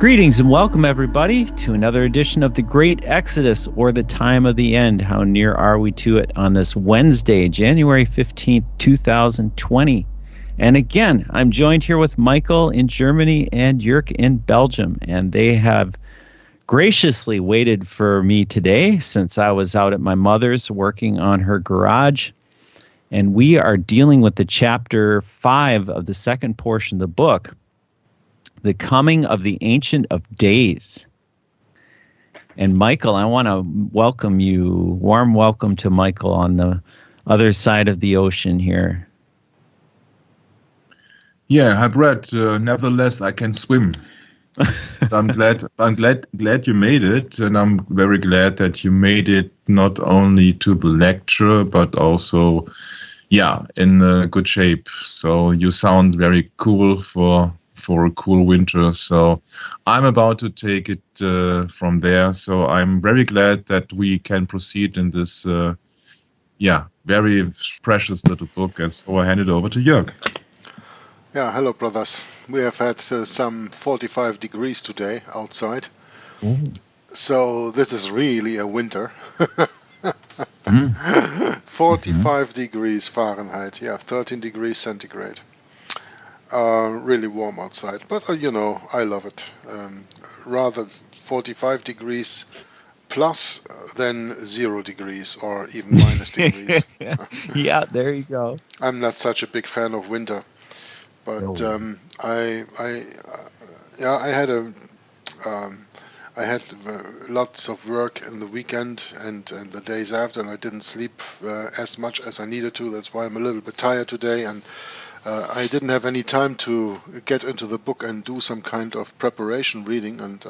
Greetings and welcome, everybody, to another edition of The Great Exodus, or The Time of the End. How near are we to it on this Wednesday, January 15th, 2020? And again, I'm joined here with Michael in Germany and Jörg in Belgium, and they have graciously waited for me today since I was out at my mother's working on her garage. And we are dealing with the chapter 5 of the second portion of the book, The Coming of the Ancient of Days. And Michael, I want to welcome you, warm welcome to Michael on the other side of the ocean here. Yeah, hi Bret. Nevertheless, I can swim. I'm glad you made it, and I'm very glad that you made it not only to the lecture but also, in good shape. So you sound very cool for a cool winter. So I'm about to take it from there. So I'm very glad that we can proceed in this, very precious little book. And so I hand it over to Jörg. Yeah, hello, brothers. We have had some 45 degrees today outside. Ooh. So this is really a winter. 45 degrees Fahrenheit, 13 degrees centigrade. Really warm outside, but I love it. Rather 45 degrees plus than 0 degrees or even minus degrees. Yeah, there you go. I'm not such a big fan of winter, but I had lots of work in the weekend and the days after, and I didn't sleep as much as I needed to. That's why I'm a little bit tired today, and I didn't have any time to get into the book and do some kind of preparation reading. And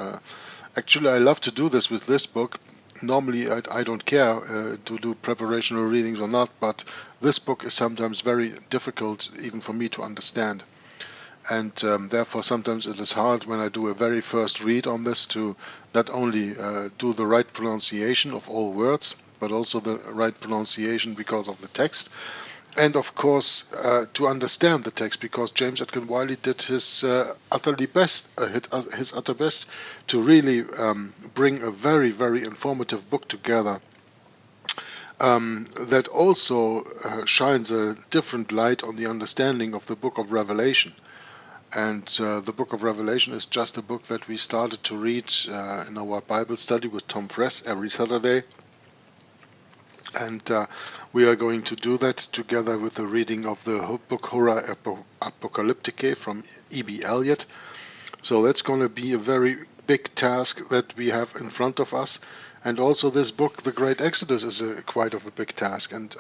actually, I love to do this with this book. Normally, I don't care to do preparational readings or not, but this book is sometimes very difficult even for me to understand. And therefore, sometimes it is hard when I do a very first read on this to not only do the right pronunciation of all words, but also the right pronunciation because of the text. And of course, to understand the text, because James Edgar Wylie did his utter best to really bring a very, very informative book together that also shines a different light on the understanding of the book of Revelation. And the book of Revelation is just a book that we started to read in our Bible study with Tom Fress every Saturday. And we are going to do that together with the reading of the book Hora Apocalypticae from E.B. Elliott. So that's going to be a very big task that we have in front of us. And also this book, The Great Exodus, is quite of a big task. And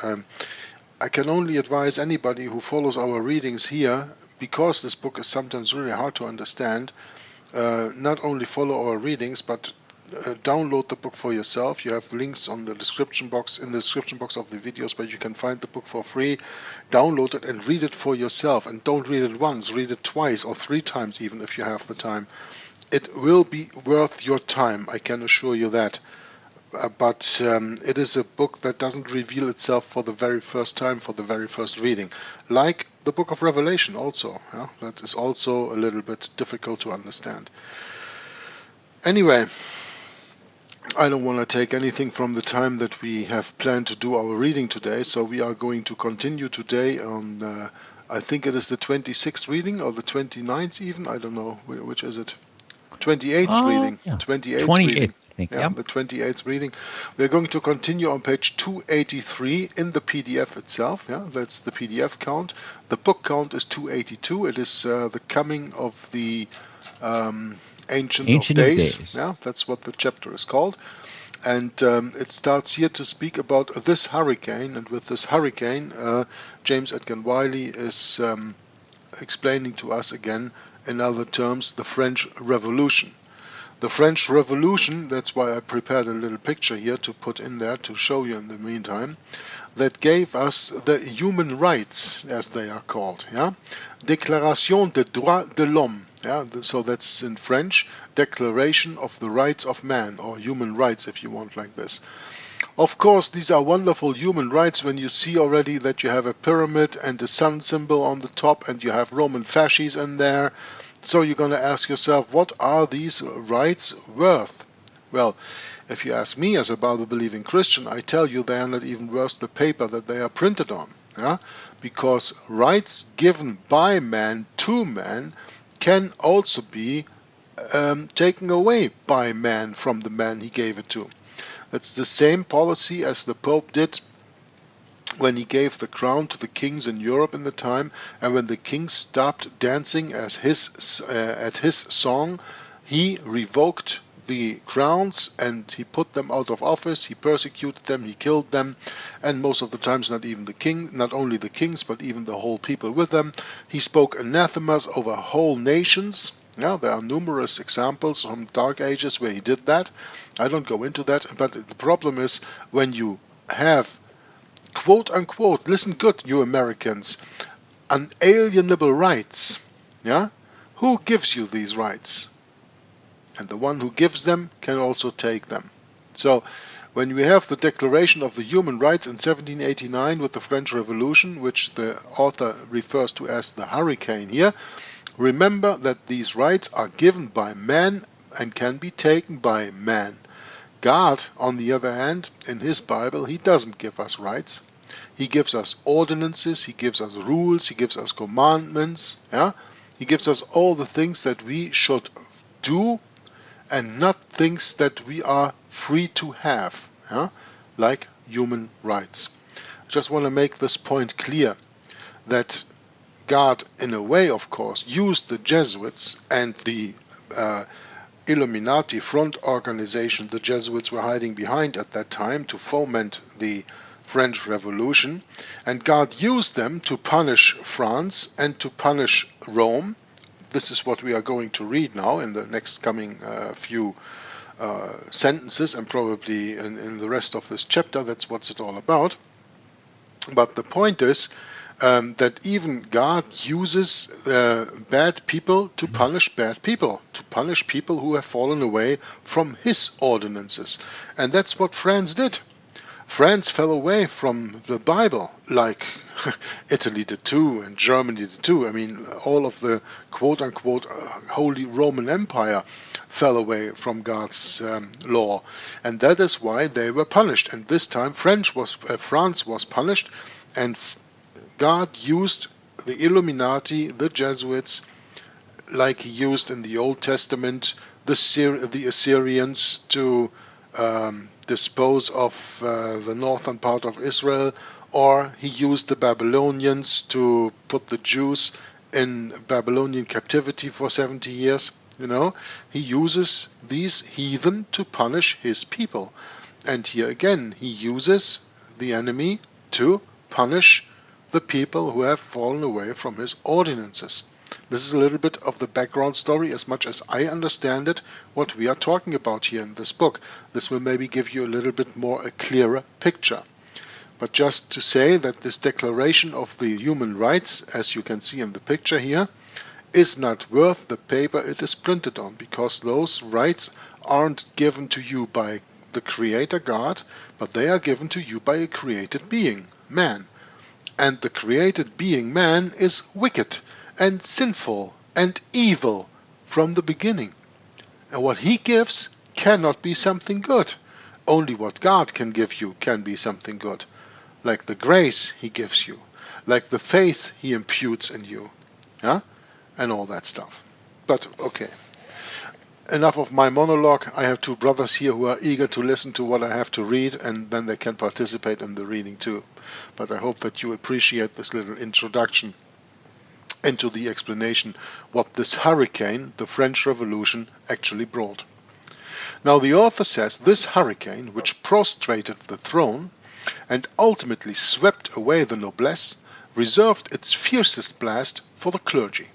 I can only advise anybody who follows our readings here, because this book is sometimes really hard to understand, not only follow our readings, but download the book for yourself. You have links on the description box, in the description box of the videos, where you can find the book for free. Download it and read it for yourself, and don't read it once, read it twice or 3 times even if you have the time. It will be worth your time, I can assure you that. But it is a book that doesn't reveal itself for the very first time, for the very first reading, like the book of Revelation also. That is also a little bit difficult to understand. Anyway, I don't want to take anything from the time that we have planned to do our reading today, so we are going to continue today on, I think it is the 26th reading, or the 29th even, I don't know, which is it? 28th reading. Yeah. 28th reading. I think, the 28th reading. We're going to continue on page 283 in the PDF itself. That's the PDF count. The book count is 282. It is the coming of the Ancient of Days. That's what the chapter is called. And it starts here to speak about this hurricane. And with this hurricane, James Edgar Wylie is explaining to us again, in other terms, the French Revolution. The French Revolution, that's why I prepared a little picture here to put in there to show you in the meantime, that gave us the human rights, as they are called. Déclaration des droits de l'homme. So that's in French, Declaration of the Rights of Man, or human rights if you want like this. Of course, these are wonderful human rights when you see already that you have a pyramid and a sun symbol on the top and you have Roman fasces in there. So you're going to ask yourself, what are these rights worth? Well, if you ask me as a Bible-believing Christian, I tell you they are not even worth the paper that they are printed on. Yeah? Because rights given by man to man can also be taken away by man from the man he gave it to. That's the same policy as the Pope did when he gave the crown to the kings in Europe in the time, and when the kings stopped dancing at his song, he revoked the crowns and he put them out of office. He persecuted them, he killed them, and most of the times not only the kings, but even the whole people with them. He spoke anathemas over whole nations. Yeah, there are numerous examples from Dark Ages where he did that. I don't go into that, but the problem is when you have, quote unquote, listen good, you Americans, unalienable rights. Yeah, who gives you these rights? And the one who gives them can also take them. So when we have the Declaration of the Human Rights in 1789 with the French Revolution, which the author refers to as the hurricane here, remember that these rights are given by man and can be taken by man. God, on the other hand, in his Bible, he doesn't give us rights. He gives us ordinances, he gives us rules, he gives us commandments. Yeah? He gives us all the things that we should do and not things that we are free to have, yeah? Like human rights. I just want to make this point clear, that God, in a way, of course, used the Jesuits and the Illuminati front organization the Jesuits were hiding behind at that time to foment the French Revolution, and God used them to punish France and to punish Rome. This is what we are going to read now in the next coming few sentences, and probably in the rest of this chapter. That's what it's all about. But the point is that even God uses bad people to punish bad people, to punish people who have fallen away from his ordinances. And that's what France did. France fell away from the Bible, like Italy did too, and Germany did too. I mean, all of the quote-unquote Holy Roman Empire fell away from God's law, and that is why they were punished. And this time, France was punished, and God used the Illuminati, the Jesuits, like he used in the Old Testament the Assyrians to dispose of the northern part of Israel, or he used the Babylonians to put the Jews in Babylonian captivity for 70 years. You know, he uses these heathen to punish his people. And here again, he uses the enemy to punish the people who have fallen away from his ordinances. This is a little bit of the background story, as much as I understand it, what we are talking about here in this book. This will maybe give you a little bit more a clearer picture. But just to say that this Declaration of the Human Rights, as you can see in the picture here, is not worth the paper it is printed on, because those rights aren't given to you by the Creator God, but they are given to you by a created being, man. And the created being, man, is wicked and sinful and evil from the beginning. And what he gives cannot be something good. Only what God can give you can be something good. Like the grace he gives you, like the faith he imputes in you, yeah? And all that stuff. But okay, enough of my monologue. I have two brothers here who are eager to listen to what I have to read, and then they can participate in the reading too. But I hope that you appreciate this little introduction into the explanation what this hurricane, the French Revolution, actually brought. Now the author says this hurricane, which prostrated the throne and ultimately swept away the noblesse, reserved its fiercest blast for the clergy.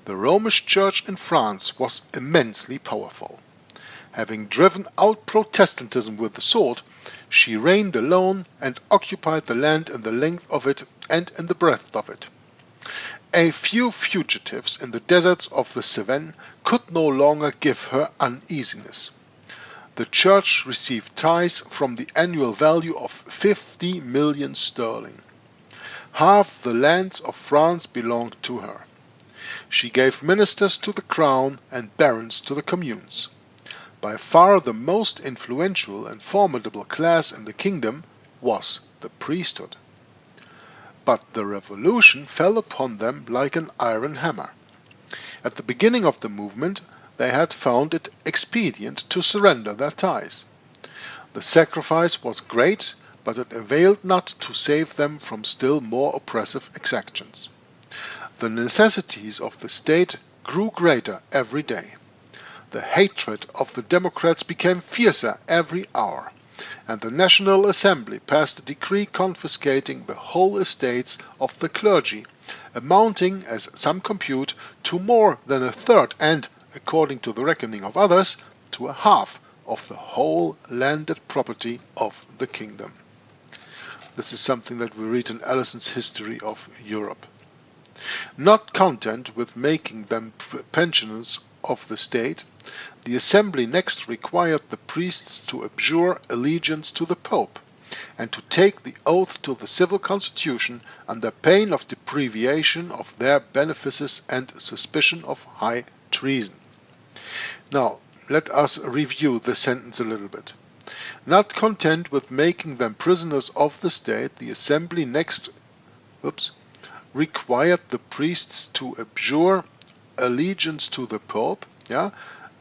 The Romish Church in France was immensely powerful. Having driven out Protestantism with the sword, she reigned alone and occupied the land in the length of it and in the breadth of it. A few fugitives in the deserts of the Cevennes could no longer give her uneasiness. the church received tithes from the annual value of 50 million sterling. Half the lands of France belonged to her. She gave ministers to the crown and barons to the communes. By far the most influential and formidable class in the kingdom was the priesthood. But the revolution fell upon them like an iron hammer. At the beginning of the movement, they had found it expedient to surrender their tithes. The sacrifice was great, but it availed not to save them from still more oppressive exactions. The necessities of the state grew greater every day. The hatred of the Democrats became fiercer every hour, and the National Assembly passed a decree confiscating the whole estates of the clergy, amounting, as some compute, to more than a third and, according to the reckoning of others, to a half of the whole landed property of the kingdom. This is something that we read in Allison's History of Europe. Not content with making them pensioners of the state, the assembly next required the priests to abjure allegiance to the Pope, and to take the oath to the civil constitution under pain of deprivation of their benefices and suspicion of high treason. Now, let us review the sentence a little bit. Not content with making them prisoners of the state, the assembly next required the priests to abjure allegiance to the Pope.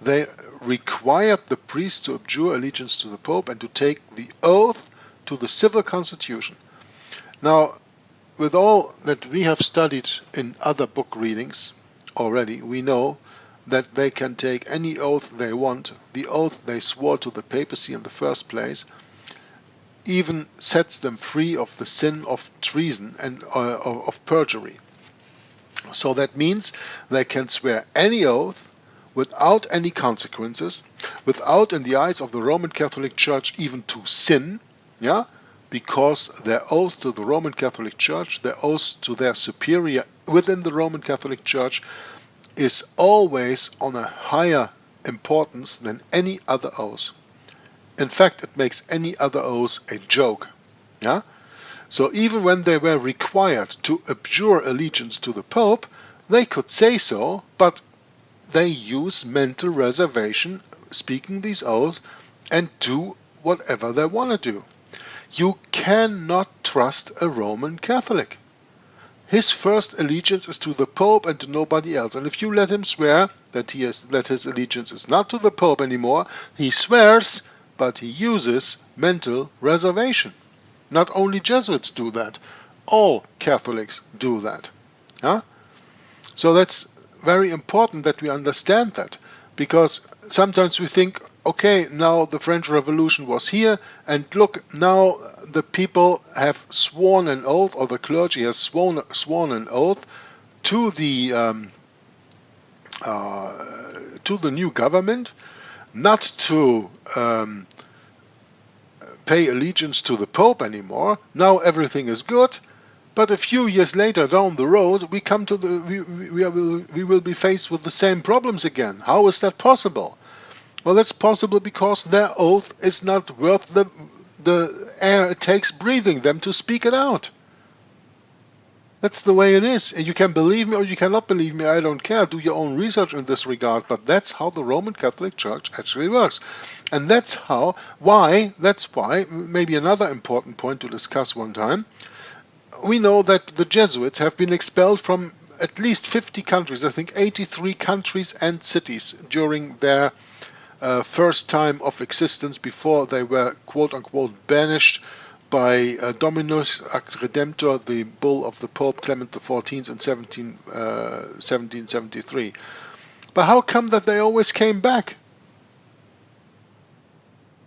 They required the priests to abjure allegiance to the Pope and to take the oath to the civil constitution. Now, with all that we have studied in other book readings already, we know that they can take any oath they want. The oath they swore to the papacy in the first place even sets them free of the sin of treason and of perjury. So that means they can swear any oath without any consequences, without, in the eyes of the Roman Catholic Church, even to sin, because their oath to the Roman Catholic Church, their oath to their superior within the Roman Catholic Church, is always on a higher importance than any other oath. In fact, it makes any other oath a joke. So even when they were required to abjure allegiance to the Pope, they could say so, but they use mental reservation, speaking these oaths, and do whatever they want to do. You cannot trust a Roman Catholic. His first allegiance is to the Pope and to nobody else. And if you let him swear that his allegiance is not to the Pope anymore, he swears, but he uses mental reservation. Not only Jesuits do that, all Catholics do that. So that's very important that we understand that, because sometimes we think, okay, now the French Revolution was here, and look, now the people have sworn an oath, or the clergy has sworn an oath to the new government, not to pay allegiance to the Pope anymore. Now everything is good. But a few years later down the road, we come to we will be faced with the same problems again. How is that possible? Well, that's possible because their oath is not worth the air it takes breathing them to speak it out. That's the way it is. And you can believe me or you cannot believe me, I don't care. Do your own research in this regard. But that's how the Roman Catholic Church actually works. And that's why, maybe another important point to discuss one time, we know that the Jesuits have been expelled from at least 50 countries, I think 83 countries and cities during their first time of existence, before they were quote-unquote banished by Dominus ac Redemptor, the bull of the Pope Clement XIV in 1773. But how come that they always came back?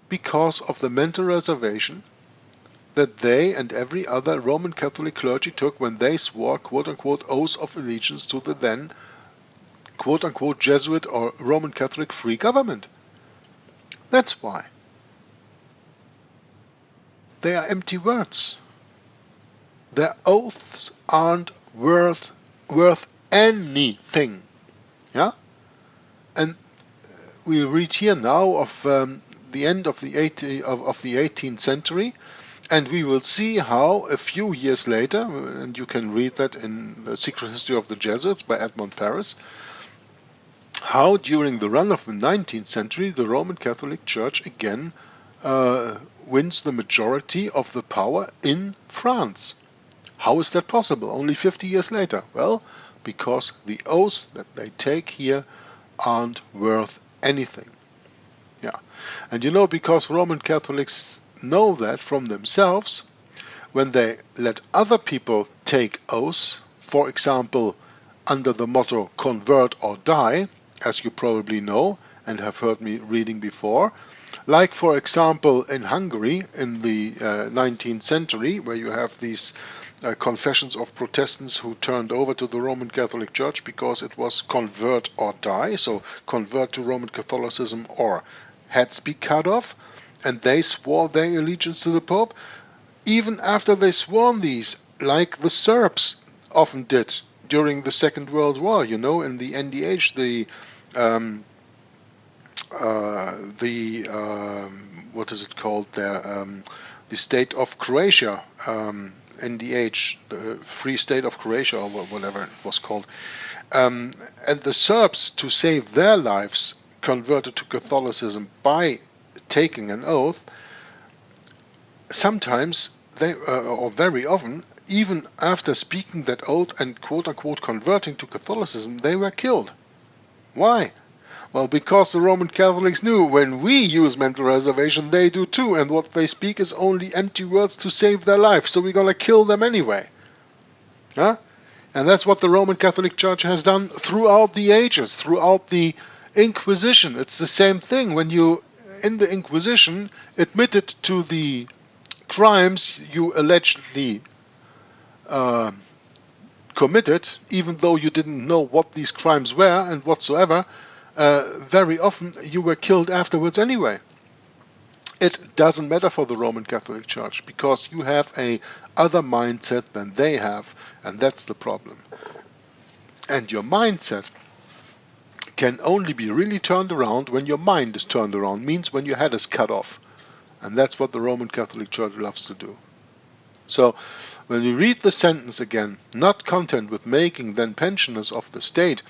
Because of the mental reservation that they and every other Roman Catholic clergy took when they swore quote-unquote oaths of allegiance to the then quote-unquote Jesuit or Roman Catholic free government. That's why. They are empty words. Their oaths aren't worth anything. And we read here now of the end of the 18th century, and we will see how a few years later, and you can read that in The Secret History of the Jesuits by Edmond Paris, how during the run of the 19th century the Roman Catholic Church again wins the majority of the power in France. How is that possible only 50 years later? Well, because the oaths that they take here aren't worth anything. Yeah, and you know, because Roman Catholics know that from themselves, when they let other people take oaths, for example, under the motto "convert or die," as you probably know and have heard me reading before, like for example in Hungary in the 19th century, where you have these confessions of Protestants who turned over to the Roman Catholic Church because it was convert or die, so convert to Roman Catholicism or heads be cut off, and they swore their allegiance to the Pope. Even after they sworn these, like the Serbs often did during the Second World War, you know, in the NDH, what is it called there, the state of Croatia, NDH, the Free State of Croatia, or whatever it was called. And the Serbs, to save their lives, converted to Catholicism by taking an oath. Sometimes they, or very often, even after speaking that oath and quote-unquote converting to Catholicism, they were killed. Why? Well, because the Roman Catholics knew when we use mental reservation, they do too, and what they speak is only empty words to save their life, so we're going to kill them anyway. Huh? And that's what the Roman Catholic Church has done throughout the ages, throughout the Inquisition. It's the same thing. When you, in the Inquisition, admitted to the crimes you allegedly committed, even though you didn't know what these crimes were and whatsoever, very often you were killed afterwards anyway. It doesn't matter for the Roman Catholic Church, because you have a other mindset than they have, and that's the problem. And your mindset can only be really turned around when your mind is turned around, means when your head is cut off. And that's what the Roman Catholic Church loves to do. So, when we read the sentence again, not content with making them pensioners of the state,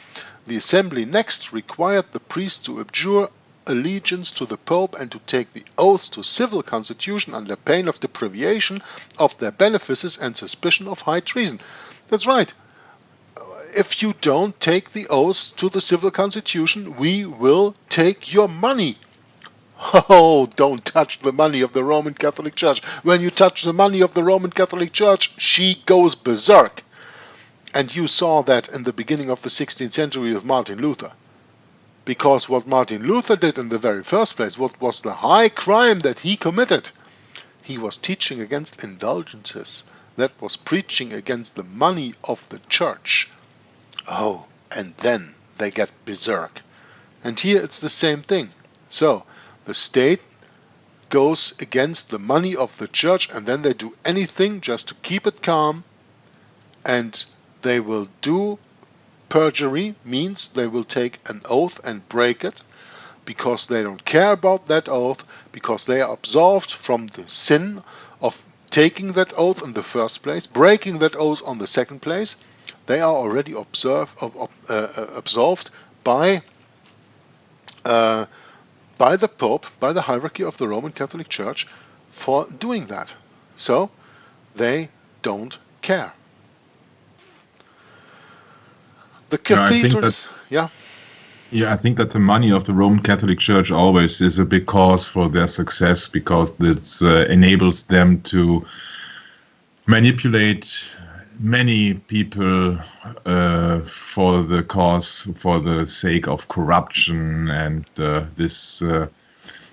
the assembly next required the priests to abjure allegiance to the Pope and to take the oath to civil constitution under pain of deprivation of their benefices and suspicion of high treason. That's right. If you don't take the oath to the civil constitution, we will take your money. Oh, don't touch the money of the Roman Catholic Church. When you touch the money of the Roman Catholic Church, she goes berserk. And you saw that in the beginning of the 16th century with Martin Luther. Because what Martin Luther did in the very first place, what was the high crime that he committed? He was teaching against indulgences. That was preaching against the money of the church. Oh, and then they get berserk. And here it's the same thing. So, the state goes against the money of the church, and then they do anything just to keep it calm, and they will do perjury, means they will take an oath and break it, because they don't care about that oath, because they are absolved from the sin of taking that oath in the first place, breaking that oath on the second place. They are already absolved by the Pope, by the hierarchy of the Roman Catholic Church, for doing that. So, they don't care. The cathedrals, I think that the money of the Roman Catholic Church always is a big cause for their success, because it enables them to manipulate many people for the cause, for the sake of corruption, and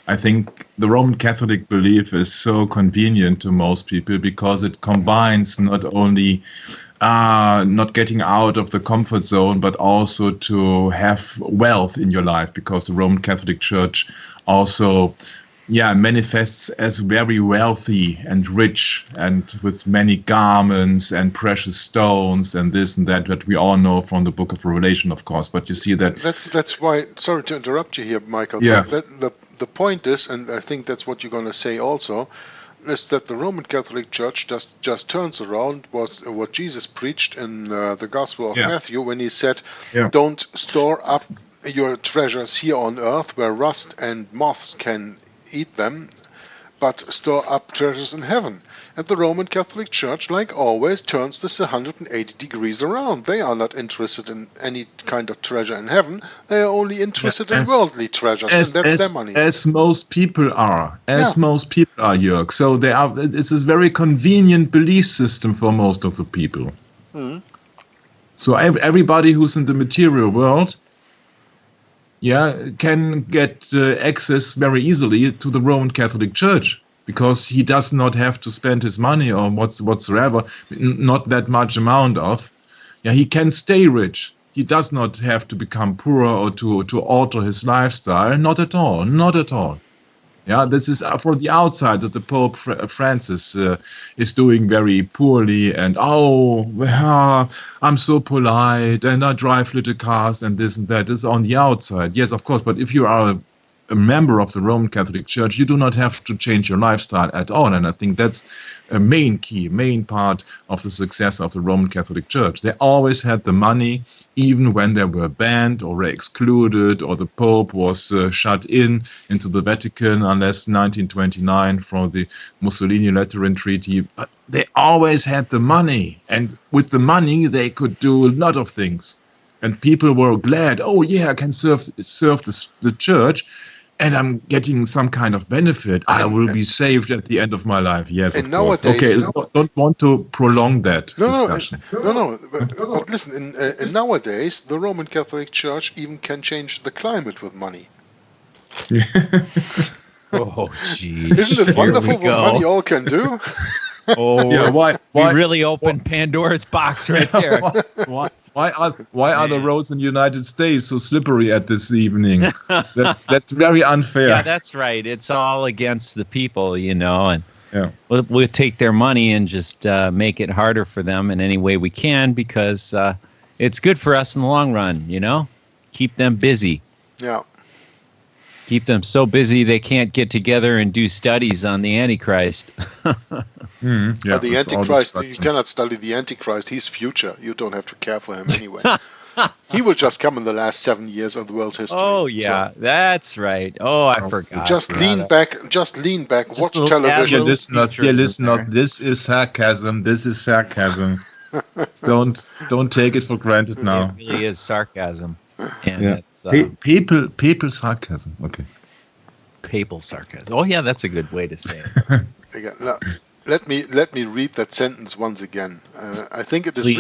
I think the Roman Catholic belief is so convenient to most people, because it combines not only not getting out of the comfort zone, but also to have wealth in your life, because the Roman Catholic Church also manifests as very wealthy and rich and with many garments and precious stones and this and that we all know from the book of Revelation, of course. But you see that that's why. Sorry to interrupt you here, Michael. Yeah. But the point is, and I think that's what you're going to say also, is that the Roman Catholic Church just turns around what Jesus preached in the Gospel of Matthew when he said, "Don't store up your treasures here on earth where rust and moths can eat them, but store up treasures in heaven." And the Roman Catholic Church, like always, turns this 180 degrees around. They are not interested in any kind of treasure in heaven. They are only interested in worldly treasures, and that's their money. As most people are, Jörg. So it's a very convenient belief system for most of the people. Mm. So everybody who's in the material world can get access very easily to the Roman Catholic Church, because he does not have to spend his money on whatsoever, not that much amount of. He can stay rich. He does not have to become poor or to alter his lifestyle. Not at all. Not at all. This is for the outside that the Pope Francis is doing very poorly, and I'm so polite and I drive little cars and this and that. Is on the outside, yes, of course. But if you are a member of the Roman Catholic Church, you do not have to change your lifestyle at all. And I think that's a main part of the success of the Roman Catholic Church. They always had the money, even when they were banned or excluded, or the Pope was shut into the Vatican unless 1929 from the Mussolini-Lateran Treaty. But they always had the money. And with the money, they could do a lot of things. And people were glad, I can serve the church, and I'm getting some kind of benefit. I will be saved at the end of my life. Yes, and of course. nowadays, don't want to prolong that discussion. No. But listen, nowadays, the Roman Catholic Church even can change the climate with money. Oh, gee. Isn't it wonderful what money all can do? Why? We really opened Pandora's box right there. Why are the roads in the United States so slippery at this evening? That's very unfair. Yeah, that's right. It's all against the people, and we'll take their money and just make it harder for them in any way we can, because it's good for us in the long run, Keep them busy. Yeah. Keep them so busy they can't get together and do studies on the Antichrist. The Antichrist, you cannot study the Antichrist. He's future. You don't have to care for him anyway. He will just come in the last 7 years of the world's history. Oh, yeah, so, that's right. Oh, I forgot. Just lean back. Watch television. Dear listener, this is sarcasm. Don't take it for granted now. It really is sarcasm. And Papal sarcasm. Okay. Papal sarcasm. Oh, yeah, that's a good way to say it. Again, now, let me read that sentence once again. I think it is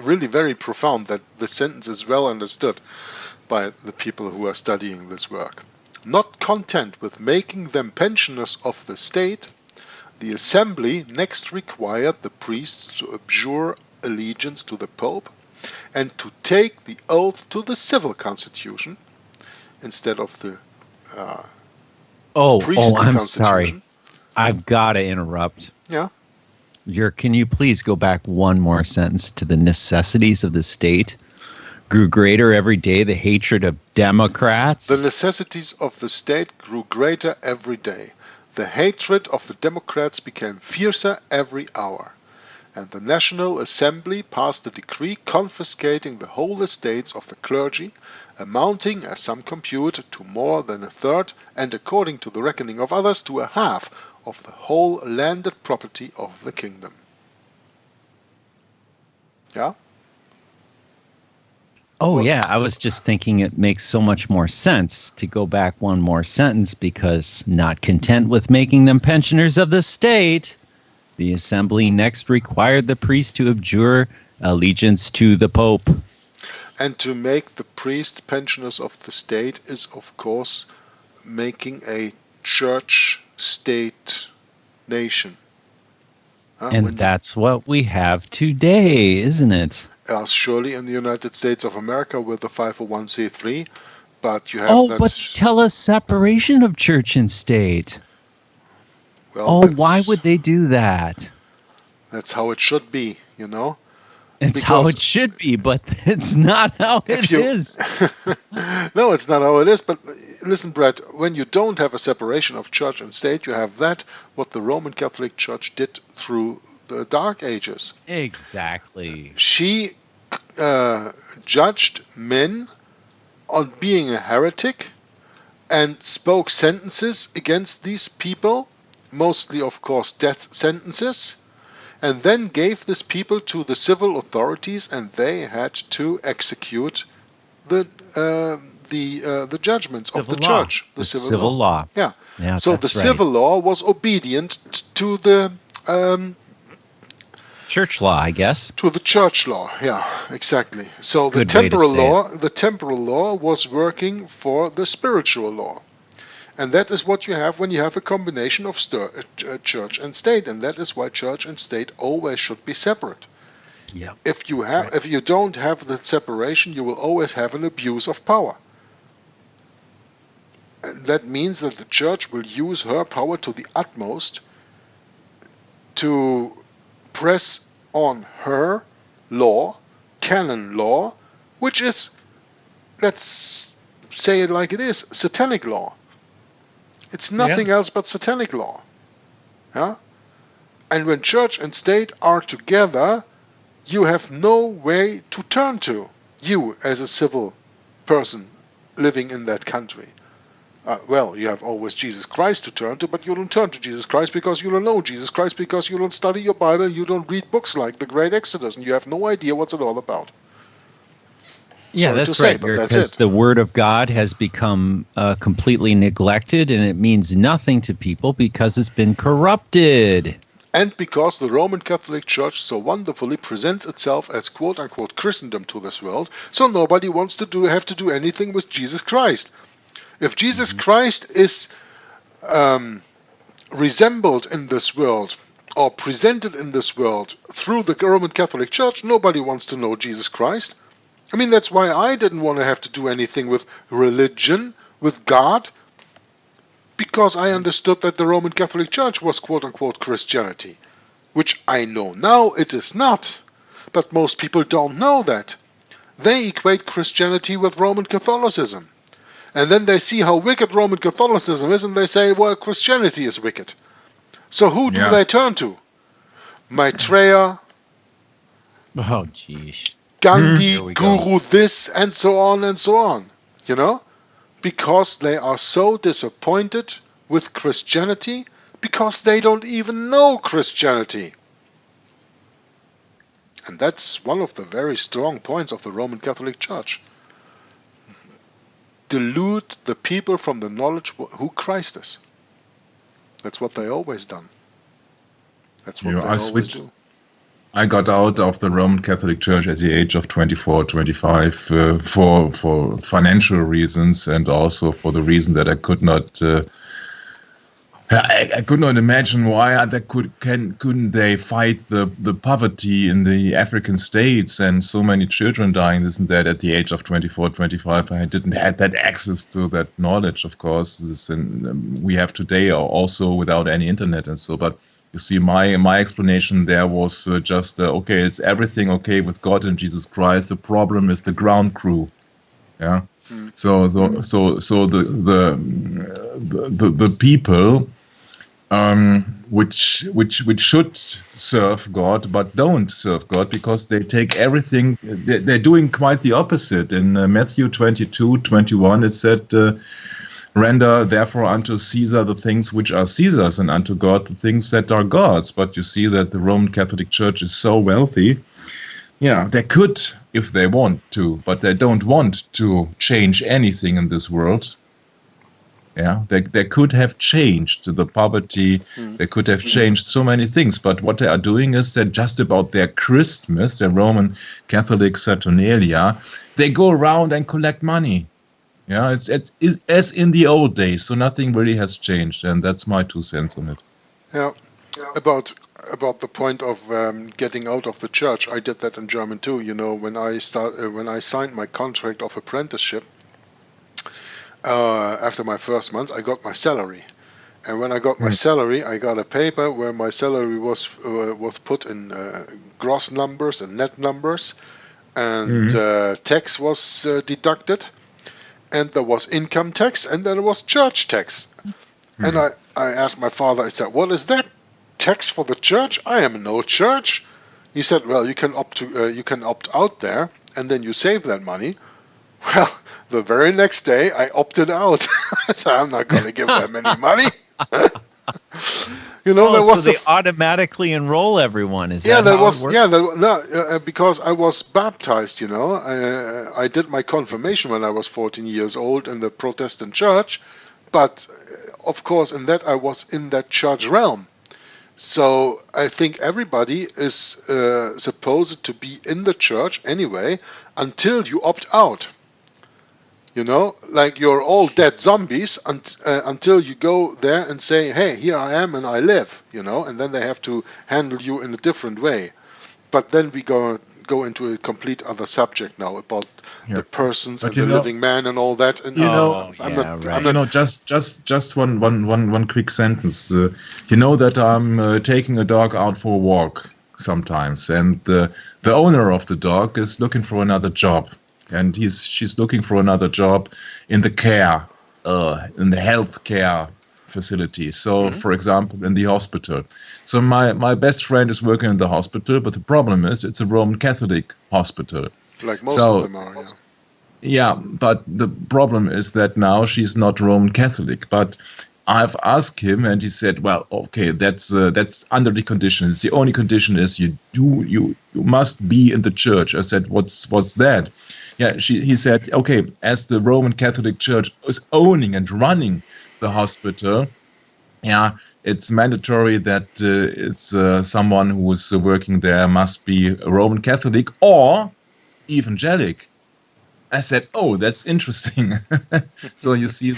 really very profound that the sentence is well understood by the people who are studying this work. Not content with making them pensioners of the state, the assembly next required the priests to abjure allegiance to the Pope and to take the oath to the civil constitution instead of the priestly I'm constitution. Sorry. I've got to interrupt. Yeah. Can you please go back one more sentence to the necessities of the state? Grew greater every day, the hatred of Democrats. The necessities of the state grew greater every day. The hatred of the Democrats became fiercer every hour. And the National Assembly passed a decree confiscating the whole estates of the clergy, amounting, as some compute, to more than a third, and according to the reckoning of others, to a half of the whole landed property of the kingdom. Yeah? Oh, yeah. I was just thinking it makes so much more sense to go back one more sentence, because not content with making them pensioners of the state, the assembly next required the priest to abjure allegiance to the Pope. And to make the priests pensioners of the state is, of course, making a church-state nation. And that's what we have today, isn't it? As surely in the United States of America with the 501c3, But you have that. But tell us separation of church and state. Well, Why would they do that? That's how it should be, you know. It's how it should be, but it's not how it is. No, it's not how it is. But listen, Bret, when you don't have a separation of church and state, you have that what the Roman Catholic Church did through the Dark Ages. Exactly. She judged men on being a heretic and spoke sentences against these people, mostly, of course, death sentences, and then gave these people to the civil authorities, and they had to execute the judgments of the church. The civil law. Yeah. So the right. civil law was obedient to the church law, I guess. To the church law, yeah, exactly. So the temporal law was working for the spiritual law. And that is what you have when you have a combination of church and state, and that is why church and state always should be separate. Yeah. If you don't have that separation, you will always have an abuse of power. And that means that the church will use her power to the utmost to press on her law, canon law, which is, let's say it like it is, satanic law. It's nothing else but satanic law. Yeah? And when church and state are together, you have no way to turn to, you as a civil person living in that country. Well, you have always Jesus Christ to turn to, but you don't turn to Jesus Christ because you don't know Jesus Christ, because you don't study your Bible, you don't read books like the Great Exodus, and you have no idea what's it all about. Yeah, that's right, because the Word of God has become completely neglected, and it means nothing to people because it's been corrupted. And because the Roman Catholic Church so wonderfully presents itself as quote-unquote Christendom to this world, so nobody wants to have to do anything with Jesus Christ. If Jesus Christ is resembled in this world or presented in this world through the Roman Catholic Church, nobody wants to know Jesus Christ. I mean, that's why I didn't want to have to do anything with religion, with God, because I understood that the Roman Catholic Church was quote-unquote Christianity, which I know now it is not, but most people don't know that. They equate Christianity with Roman Catholicism. And then they see how wicked Roman Catholicism is, and they say, well, Christianity is wicked. So who do they turn to? Maitreya, Gandhi, Guru this, and so on, you know? Because they are so disappointed with Christianity, because they don't even know Christianity. And that's one of the very strong points of the Roman Catholic Church. Delude the people from the knowledge who Christ is. That's what they always done. That's what they always do. I got out of the Roman Catholic Church at the age of 24, 25 for financial reasons, and also for the reason that I could not I could not imagine why couldn't they fight the poverty in the African states and so many children dying, this and that. At the age of 24, 25, I didn't have that access to that knowledge, of course, we have today, also without any internet and so. But you see, my explanation there was just okay, it's everything okay with God and Jesus Christ. The problem is the ground crew. Yeah. So the people which should serve God but don't serve God because they take everything. They're doing quite the opposite. In Matthew 22:21, it said, "Render therefore unto Caesar the things which are Caesar's, and unto God the things that are God's." But you see that the Roman Catholic Church is so wealthy. Yeah, they could if they want to, but they don't want to change anything in this world. Yeah, they could have changed the poverty. They could have changed so many things. But what they are doing is that just about their Christmas, their Roman Catholic Saturnalia, they go around and collect money. Yeah, it's as in the old days. So nothing really has changed, and that's my 2 cents on it. Yeah, about the point of getting out of the church, I did that in German too. You know, when I signed my contract of apprenticeship, After my first month, I got my salary. And when I got my salary, I got a paper where my salary was put in gross numbers and net numbers, and tax was deducted, and there was income tax, and there was church tax. And I asked my father, I said, "What is that? Tax for the church? I am no church." He said, "Well, you can opt out there, and then you save that money." Well, the very next day, I opted out. I said, "I'm not going to give them any money." There was so they automatically enroll everyone. Is yeah, that that how was it works? no, because I was baptized. I did my confirmation when I was 14 years old in the Protestant church, but of course, in that I was in that church realm. So I think everybody is supposed to be in the church anyway until you opt out. Like you're all dead zombies until you go there and say, "Hey, here I am and I live," and then they have to handle you in a different way. But then we go into a complete other subject now about the persons But and the living man and all that. And just one quick sentence. You know that I'm taking a dog out for a walk sometimes, and the owner of the dog is looking for another job. And she's looking for another job in the in the health care facility. So, for example, in the hospital. So my best friend is working in the hospital, but the problem is it's a Roman Catholic hospital. Like most of them are, yeah. Yeah, but the problem is that now she's not Roman Catholic. But I've asked him, and he said, "Well, okay, that's under the conditions. The only condition is you must be in the church." I said, "What's that?" Yeah, he said, "Okay, as the Roman Catholic Church is owning and running the hospital, yeah, it's mandatory that it's someone who is working there must be a Roman Catholic or evangelic." I said, "Oh, that's interesting." So you see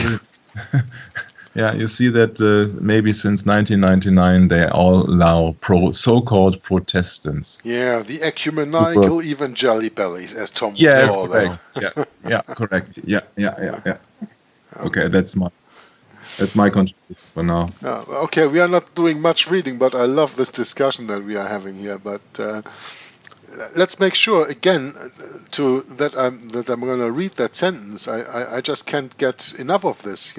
you see that maybe since 1999 they all allow so-called Protestants. Yeah, the ecumenical evangeli-bellies, as Tom would Yes, call them. correct. Yeah, correct. Yeah. Okay, that's my contribution for now. Okay, we are not doing much reading, but I love this discussion that we are having here. But let's make sure again that I'm going to read that sentence. I just can't get enough of this.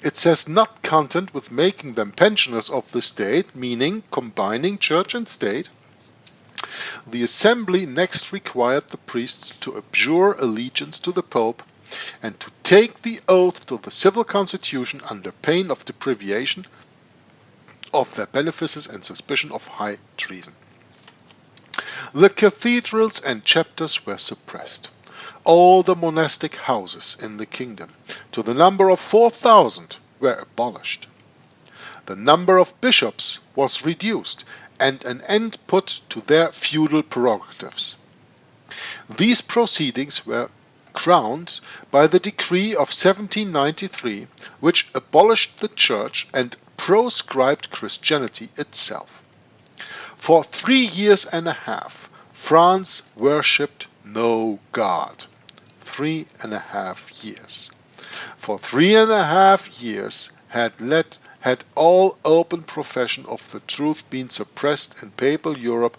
It says, "not content with making them pensioners of the state," meaning combining church and state, "the assembly next required the priests to abjure allegiance to the Pope and to take the oath to the civil constitution under pain of deprivation of their benefices and suspicion of high treason." The cathedrals and chapters were suppressed. All the monastic houses in the kingdom, to the number of 4,000, were abolished. The number of bishops was reduced, and an end put to their feudal prerogatives. These proceedings were crowned by the decree of 1793, which abolished the Church and proscribed Christianity itself. For 3 years and a half, France worshipped no God. 3.5 years. For 3.5 years had all open profession of the truth been suppressed in papal Europe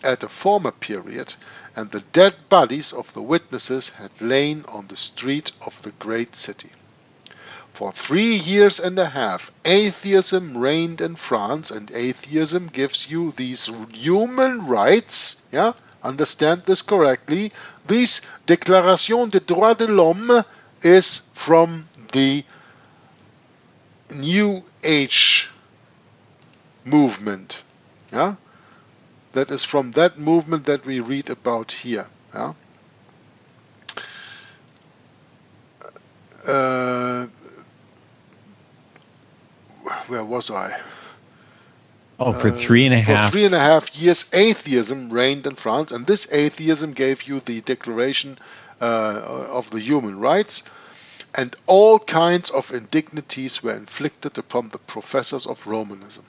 at a former period, and the dead bodies of the witnesses had lain on the street of the great city. For 3 years and a half, atheism reigned in France, and atheism gives you these human rights, yeah? Understand this correctly. This Déclaration des droits de l'homme is from the New Age movement, yeah? That is from that movement that we read about here, yeah? Where was I? Oh, for 3.5. For 3.5 years, atheism reigned in France, and this atheism gave you the Declaration of the Human Rights, and all kinds of indignities were inflicted upon the professors of Romanism.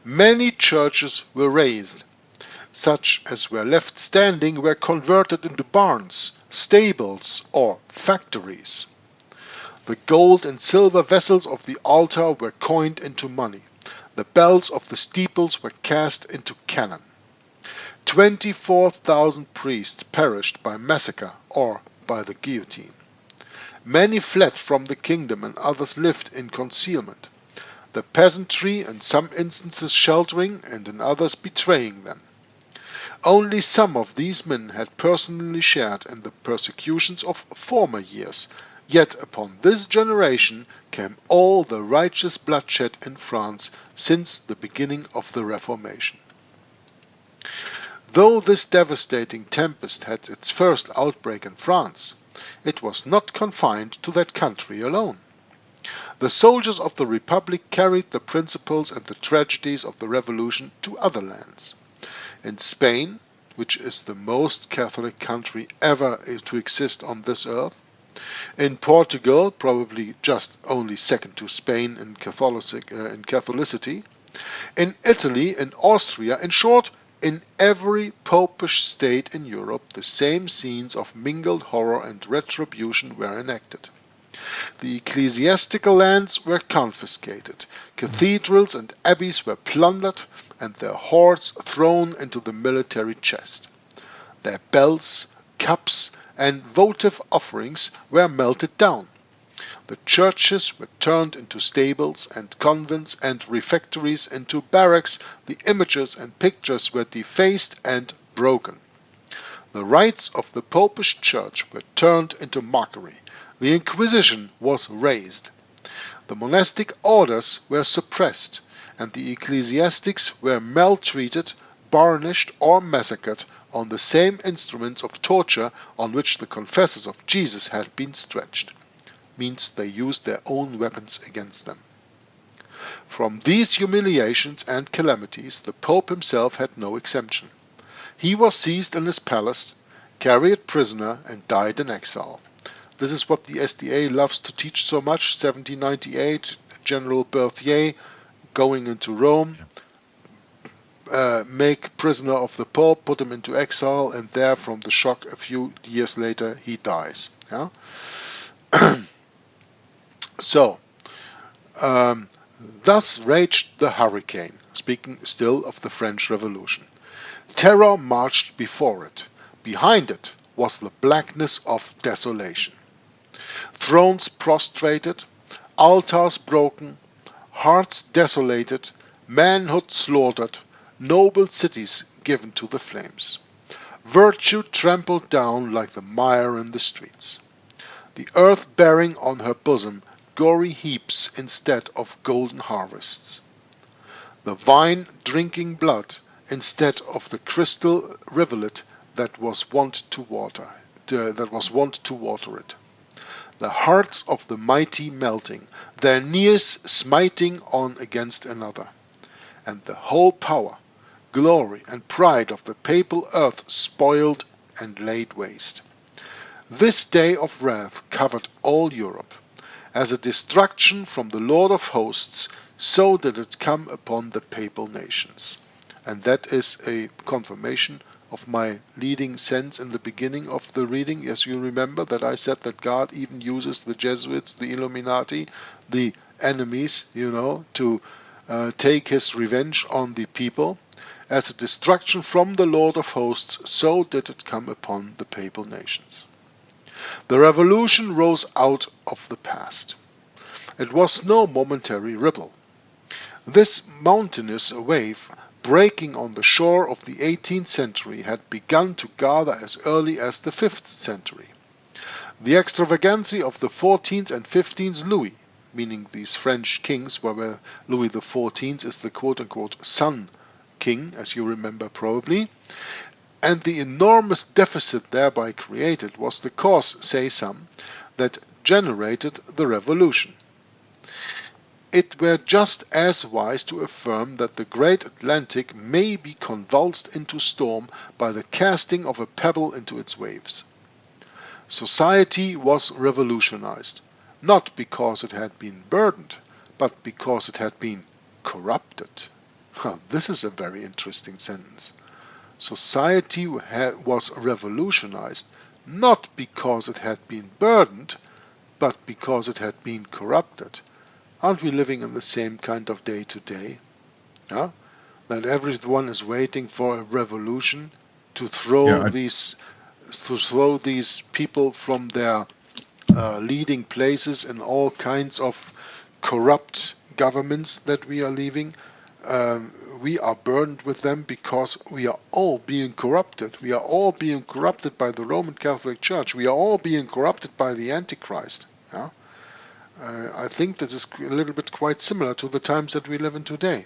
Many churches were razed. Such as were left standing were converted into barns, stables, or factories. The gold and silver vessels of the altar were coined into money. The bells of the steeples were cast into cannon. 24,000 priests perished by massacre or by the guillotine. Many fled from the kingdom and others lived in concealment, the peasantry in some instances sheltering and in others betraying them. Only some of these men had personally shared in the persecutions of former years, yet upon this generation came all the righteous bloodshed in France since the beginning of the Reformation. Though this devastating tempest had its first outbreak in France, it was not confined to that country alone. The soldiers of the Republic carried the principles and the tragedies of the Revolution to other lands. In Spain, which is the most Catholic country ever to exist on this earth, in Portugal, probably just only second to Spain in Catholicity, in Italy, in Austria, in short, in every popish state in Europe, the same scenes of mingled horror and retribution were enacted. The ecclesiastical lands were confiscated, cathedrals and abbeys were plundered, and their hoards thrown into the military chest. Their bells, cups, and votive offerings were melted down. The churches were turned into stables, and convents and refectories into barracks. The images and pictures were defaced and broken. The rites of the Popish Church were turned into mockery. The Inquisition was raised. The monastic orders were suppressed, and the ecclesiastics were maltreated, banished, or massacred on the same instruments of torture on which the confessors of Jesus had been stretched. Means they used their own weapons against them. From these humiliations and calamities the Pope himself had no exemption. He was seized in his palace, carried prisoner, and died in exile. This is what the SDA loves to teach so much. 1798, General Berthier going into Rome, make prisoner of the Pope, put him into exile, and there from the shock a few years later he dies. Yeah? So, thus raged the hurricane, speaking still of the French Revolution. Terror marched before it. Behind it was the blackness of desolation. Thrones prostrated, altars broken, hearts desolated, manhood slaughtered, noble cities given to the flames. Virtue trampled down like the mire in the streets. The earth bearing on her bosom gory heaps instead of golden harvests. The vine drinking blood instead of the crystal rivulet that was wont to water it. The hearts of the mighty melting, their knees smiting on against another, and the whole power, glory, and pride of the papal earth spoiled and laid waste. This day of wrath covered all Europe. As a destruction from the Lord of hosts, so did it come upon the papal nations. And that is a confirmation of my leading sense in the beginning of the reading. Yes, you remember that I said that God even uses the Jesuits, the Illuminati, the enemies, to take his revenge on the people. As a destruction from the Lord of hosts, so did it come upon the papal nations. The revolution rose out of the past. It was no momentary ripple. This mountainous wave, breaking on the shore of the 18th century, had begun to gather as early as the 5th century. The extravagancy of the 14th and 15th Louis, meaning these French kings, where Louis XIV is the quote-unquote son king, as you remember probably, and the enormous deficit thereby created was the cause, say some, that generated the revolution. It were just as wise to affirm that the great Atlantic may be convulsed into storm by the casting of a pebble into its waves. Society was revolutionized, not because it had been burdened, but because it had been corrupted. This is a very interesting sentence. Society was revolutionized not because it had been burdened, but because it had been corrupted. Aren't we living in the same kind of day today? Yeah? That everyone is waiting for a revolution to throw these people from their leading places in all kinds of corrupt governments that we are leaving. We are burdened with them because we are all being corrupted. We are all being corrupted by the Roman Catholic Church. We are all being corrupted by the Antichrist. Yeah? I think that is a little bit quite similar to the times that we live in today.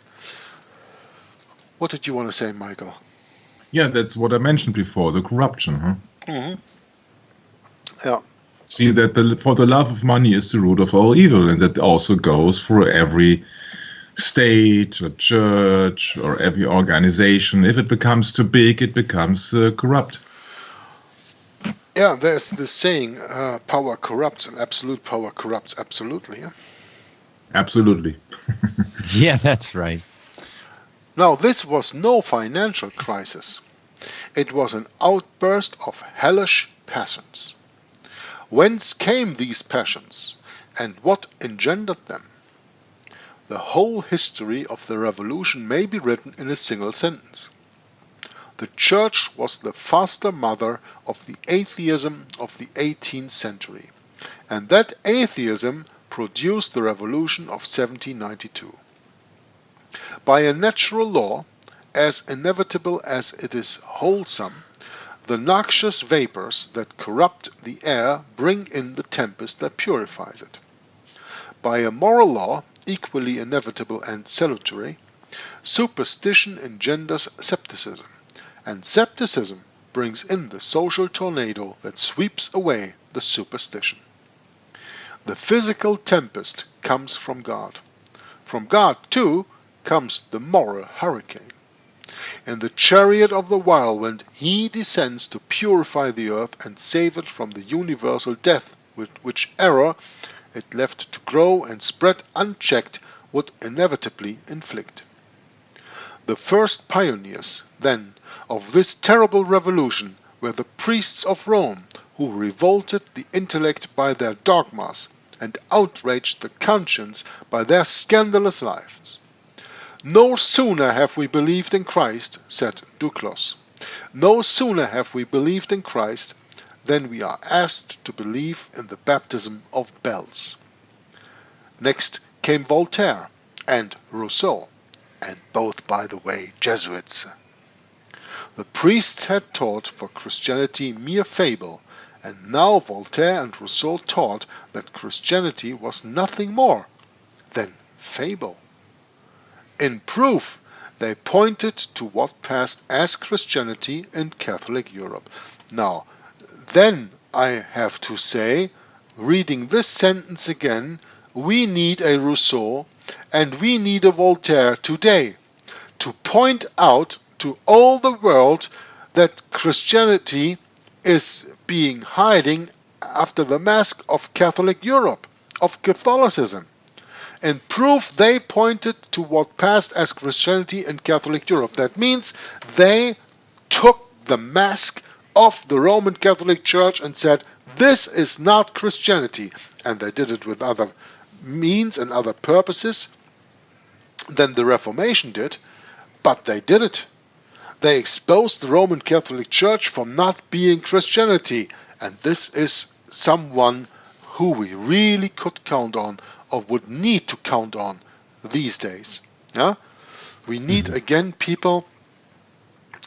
What did you want to say, Michael? Yeah, that's what I mentioned before, the corruption. Huh? Mm-hmm. Yeah. See, that for the love of money is the root of all evil, and that also goes for every state or church or every organization. If it becomes too big, it becomes corrupt. Yeah, there's this saying, power corrupts, and absolute power corrupts absolutely. Yeah? Absolutely. Yeah, that's right. Now, this was no financial crisis. It was an outburst of hellish passions. Whence came these passions, and what engendered them? The whole history of the revolution may be written in a single sentence. The Church was the foster mother of the atheism of the 18th century, and that atheism produced the revolution of 1792. By a natural law, as inevitable as it is wholesome, the noxious vapors that corrupt the air bring in the tempest that purifies it. By a moral law, equally inevitable and salutary, superstition engenders scepticism, and scepticism brings in the social tornado that sweeps away the superstition. The physical tempest comes from God. From God, too, comes the moral hurricane. In the chariot of the whirlwind, he descends to purify the earth and save it from the universal death which error, if left to grow and spread unchecked, would inevitably inflict. The first pioneers, then, of this terrible revolution were the priests of Rome, who revolted the intellect by their dogmas and outraged the conscience by their scandalous lives. No sooner have we believed in Christ, said Duclos, no sooner have we believed in Christ than we are asked to believe in the baptism of bells. Next came Voltaire and Rousseau, and both, by the way, Jesuits. The priests had taught for Christianity mere fable, and now Voltaire and Rousseau taught that Christianity was nothing more than fable. In proof, they pointed to what passed as Christianity in Catholic Europe. Now, then I have to say, reading this sentence again, we need a Rousseau and we need a Voltaire today to point out to all the world that Christianity is being hiding after the mask of Catholic Europe, of Catholicism. In proof, they pointed to what passed as Christianity in Catholic Europe. That means they took the mask of the Roman Catholic Church and said, this is not Christianity. And they did it with other means and other purposes than the Reformation did, but they did it. They exposed the Roman Catholic Church for not being Christianity, and this is someone who we really could count on, or would need to count on these days. Yeah? We need again people,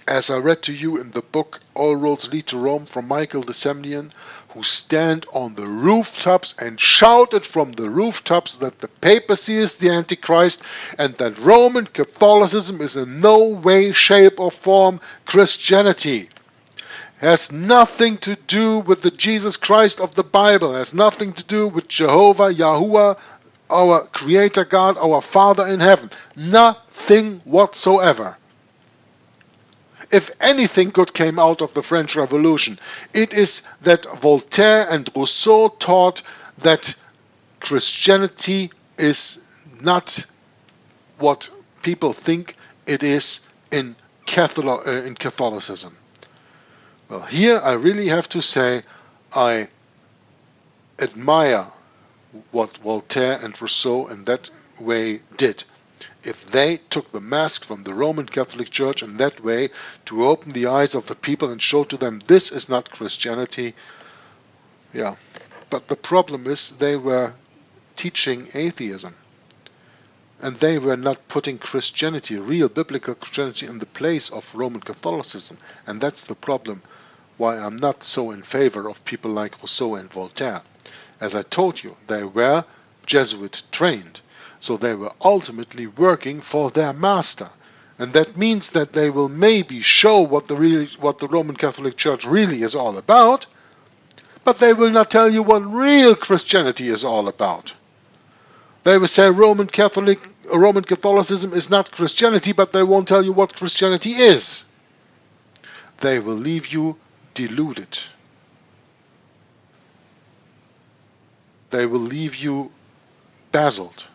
as I read to you in the book All Roads Lead to Rome from Michael the Semnian, who stand on the rooftops and shouted from the rooftops that the papacy is the Antichrist and that Roman Catholicism is in no way, shape or form Christianity. Has nothing to do with the Jesus Christ of the Bible, has nothing to do with Jehovah, Yahuwah, our Creator God, our Father in heaven. Nothing whatsoever. If anything good came out of the French Revolution, it is that Voltaire and Rousseau taught that Christianity is not what people think it is in Catholicism. Well, here I really have to say I admire what Voltaire and Rousseau in that way did. If they took the mask from the Roman Catholic Church in that way to open the eyes of the people and show to them this is not Christianity, yeah. But the problem is they were teaching atheism. And they were not putting Christianity, real biblical Christianity, in the place of Roman Catholicism. And that's the problem why I'm not so in favor of people like Rousseau and Voltaire. As I told you, they were Jesuit trained. So they were ultimately working for their master. And that means that they will maybe show what the Roman Catholic Church really is all about, but they will not tell you what real Christianity is all about. They will say Roman Catholicism is not Christianity, but they won't tell you what Christianity is. They will leave you deluded. They will leave you dazzled,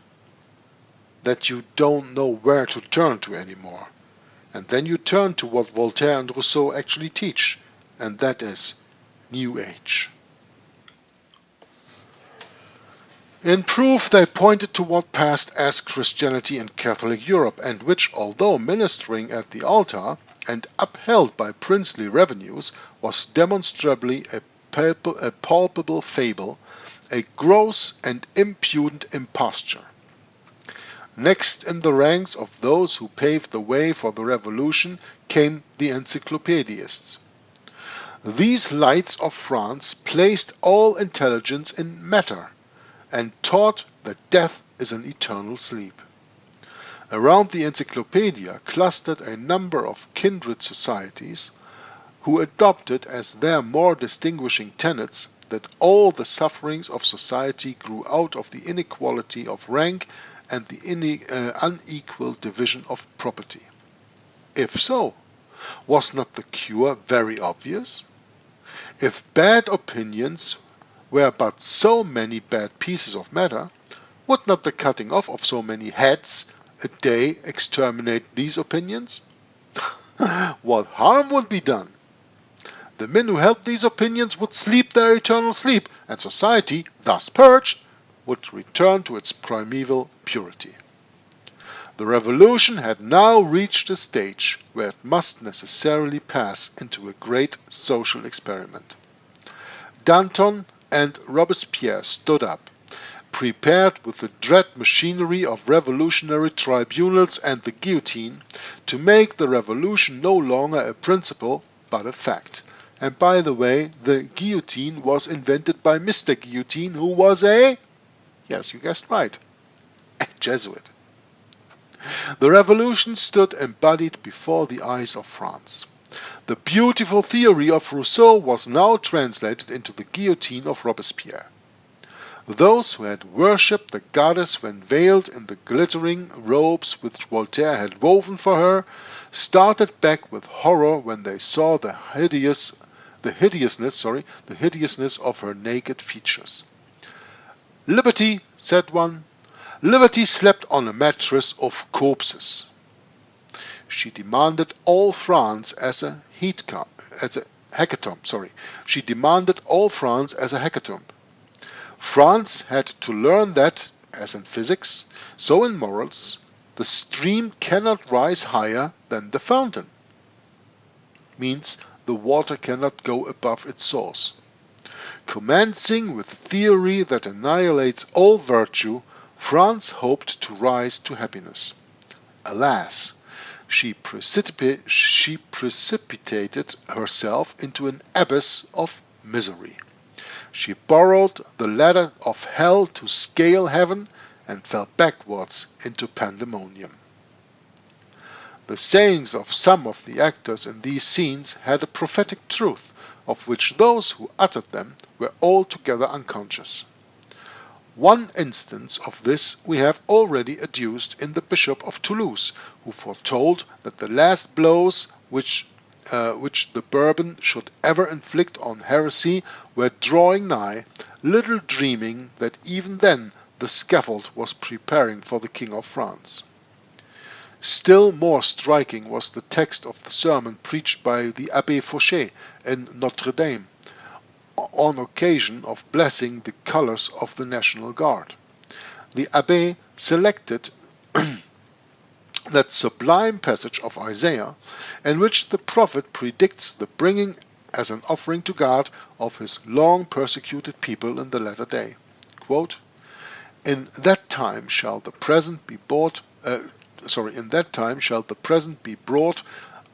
that you don't know where to turn to anymore. And then you turn to what Voltaire and Rousseau actually teach, and that is New Age. In proof, they pointed to what passed as Christianity in Catholic Europe, and which, although ministering at the altar and upheld by princely revenues, was demonstrably a palpable fable, a gross and impudent imposture. Next in the ranks of those who paved the way for the revolution came the encyclopedists. These lights of France placed all intelligence in matter, and taught that death is an eternal sleep. Around the encyclopedia clustered a number of kindred societies who adopted as their more distinguishing tenets that all the sufferings of society grew out of the inequality of rank and the unequal division of property. If so, was not the cure very obvious? If bad opinions were but so many bad pieces of matter, would not the cutting off of so many heads a day exterminate these opinions? What harm would be done? The men who held these opinions would sleep their eternal sleep, and society, thus purged, would return to its primeval purity. The revolution had now reached a stage where it must necessarily pass into a great social experiment. Danton and Robespierre stood up, prepared with the dread machinery of revolutionary tribunals and the guillotine, to make the revolution no longer a principle but a fact. And by the way, the guillotine was invented by Mr. Guillotine, who was yes, you guessed right, a Jesuit. The revolution stood embodied before the eyes of France. The beautiful theory of Rousseau was now translated into the guillotine of Robespierre. Those who had worshipped the goddess when veiled in the glittering robes which Voltaire had woven for her, started back with horror when they saw the hideousness of her naked features. "Liberty," said one, "Liberty slept on a mattress of corpses." She demanded all France as a hecatomb. She demanded all France as a hecatomb. France had to learn that, as in physics, so in morals, the stream cannot rise higher than the fountain. Means the water cannot go above its source. Commencing with theory that annihilates all virtue, France hoped to rise to happiness. Alas! She precipitated herself into an abyss of misery. She borrowed the ladder of hell to scale heaven and fell backwards into pandemonium. The sayings of some of the actors in these scenes had a prophetic truth, of which those who uttered them were altogether unconscious. One instance of this we have already adduced in the Bishop of Toulouse, who foretold that the last blows which the Bourbon should ever inflict on heresy were drawing nigh, little dreaming that even then the scaffold was preparing for the King of France. Still more striking was the text of the sermon preached by the Abbé Fauchet in Notre Dame on occasion of blessing the colors of the National Guard. The Abbé selected that sublime passage of Isaiah in which the prophet predicts the bringing as an offering to God of his long persecuted people in the latter day. Quote, In that time shall the present be brought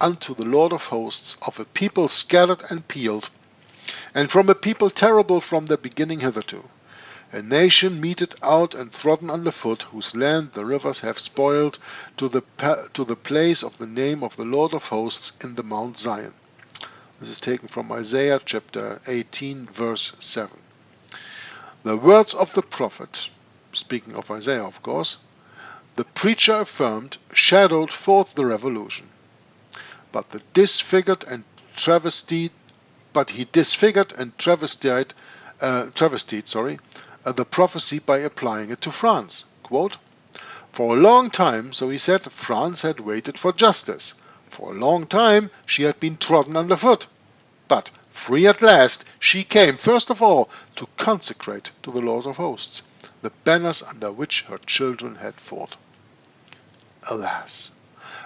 unto the Lord of hosts of a people scattered and peeled, and from a people terrible from their beginning hitherto, a nation meted out and trodden underfoot, whose land the rivers have spoiled, to the place of the name of the Lord of hosts in the Mount Zion. This is taken from Isaiah chapter 18, verse 7. The words of the prophet, speaking of Isaiah of course, the preacher affirmed, shadowed forth the revolution. But he disfigured and travestied the prophecy by applying it to France. Quote, For a long time, so he said, France had waited for justice. For a long time she had been trodden underfoot. But, free at last, she came, first of all, to consecrate to the Lord of hosts the banners under which her children had fought. Alas,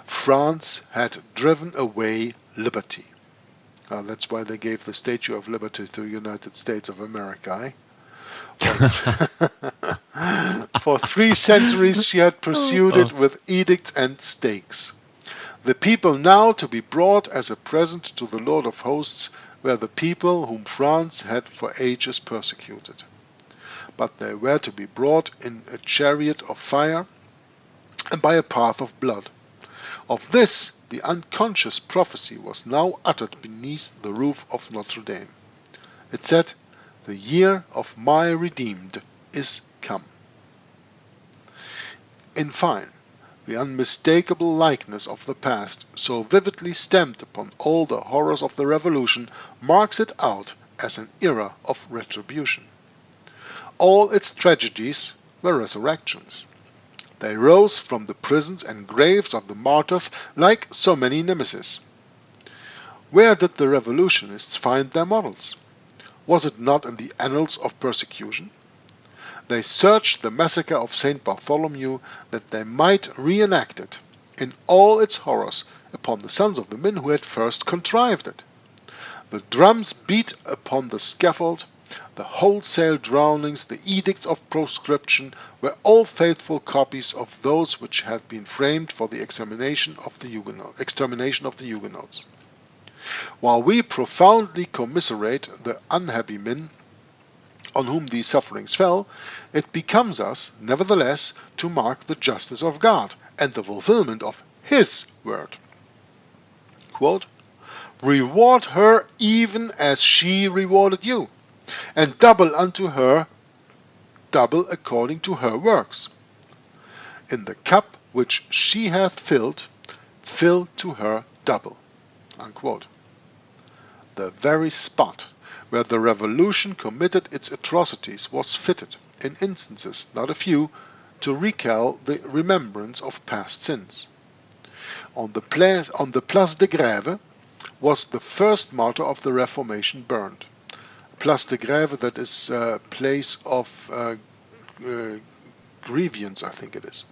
France had driven away liberty. That's why they gave the Statue of Liberty to the United States of America. For 3 centuries she had pursued it with edicts and stakes. The people now to be brought as a present to the Lord of hosts were the people whom France had for ages persecuted. But they were to be brought in a chariot of fire and by a path of blood. Of this the unconscious prophecy was now uttered beneath the roof of Notre Dame. It said, The year of my redeemed is come. In fine, the unmistakable likeness of the past, so vividly stamped upon all the horrors of the Revolution, marks it out as an era of retribution. All its tragedies were resurrections. They rose from the prisons and graves of the martyrs like so many nemesis. Where did the revolutionists find their models? Was it not in the annals of persecution? They searched the massacre of St. Bartholomew that they might reenact it, in all its horrors, upon the sons of the men who had first contrived it. The drums beat upon the scaffold, the wholesale drownings, the edicts of proscription were all faithful copies of those which had been framed for the extermination of the Huguenots. While we profoundly commiserate the unhappy men on whom these sufferings fell, it becomes us, nevertheless, to mark the justice of God and the fulfillment of His word. Quote, Reward her even as she rewarded you, and double unto her, double according to her works. In the cup which she hath filled, fill to her double. Unquote. The very spot where the revolution committed its atrocities was fitted, in instances not a few, to recall the remembrance of past sins. On the Place de Grève was the first martyr of the Reformation burned. Place de Grève, that is a place of grievance, I think it is.